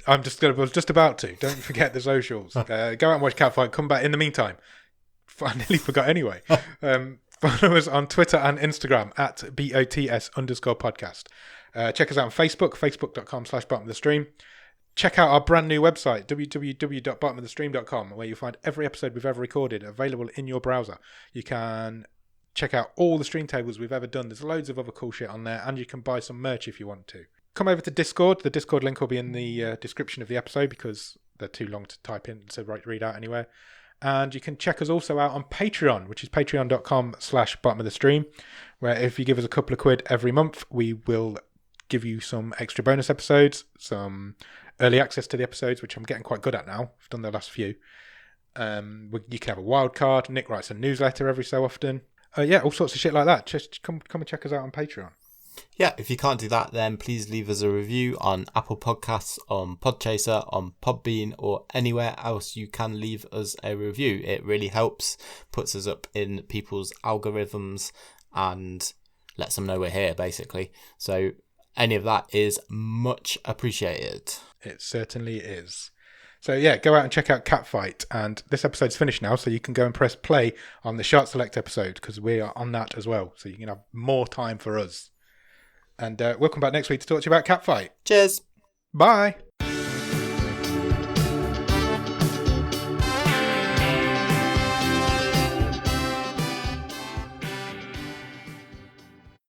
I was just about to. Don't forget the socials. Go out and watch Catfight. Come back in the meantime. I nearly forgot anyway. Follow us on Twitter and Instagram at BOTS_podcast. Check us out on Facebook, facebook.com/bottom of the stream. check out our brand new website, www.bottomofthestream.com, where you'll find every episode we've ever recorded available in your browser. You can check out all the stream tables we've ever done. There's loads of other cool shit on there, and you can buy some merch if you want to. Come over to Discord. The Discord link will be in the description of the episode because they're too long to type in to read out anywhere. And you can check us also out on Patreon, which is patreon.com/bottomofthestream, where if you give us a couple of quid every month, we will give you some extra bonus episodes, some early access to the episodes, which I'm getting quite good at now. I've done the last few. You can have a wild card. Nick writes a newsletter every so often. All sorts of shit like that. Just come and check us out on Patreon.
Yeah, if you can't do that, then please leave us a review on Apple Podcasts, on Podchaser, on Podbean, or anywhere else you can leave us a review. It really helps, puts us up in people's algorithms, and lets them know we're here, basically. So any of that is much appreciated.
It certainly is. So yeah, go out and check out Catfight. And this episode's finished now, so you can go and press play on the Shart Select episode, because we are on that as well. So you can have more time for us. And we'll come back next week to talk to you about Catfight.
Cheers.
Bye.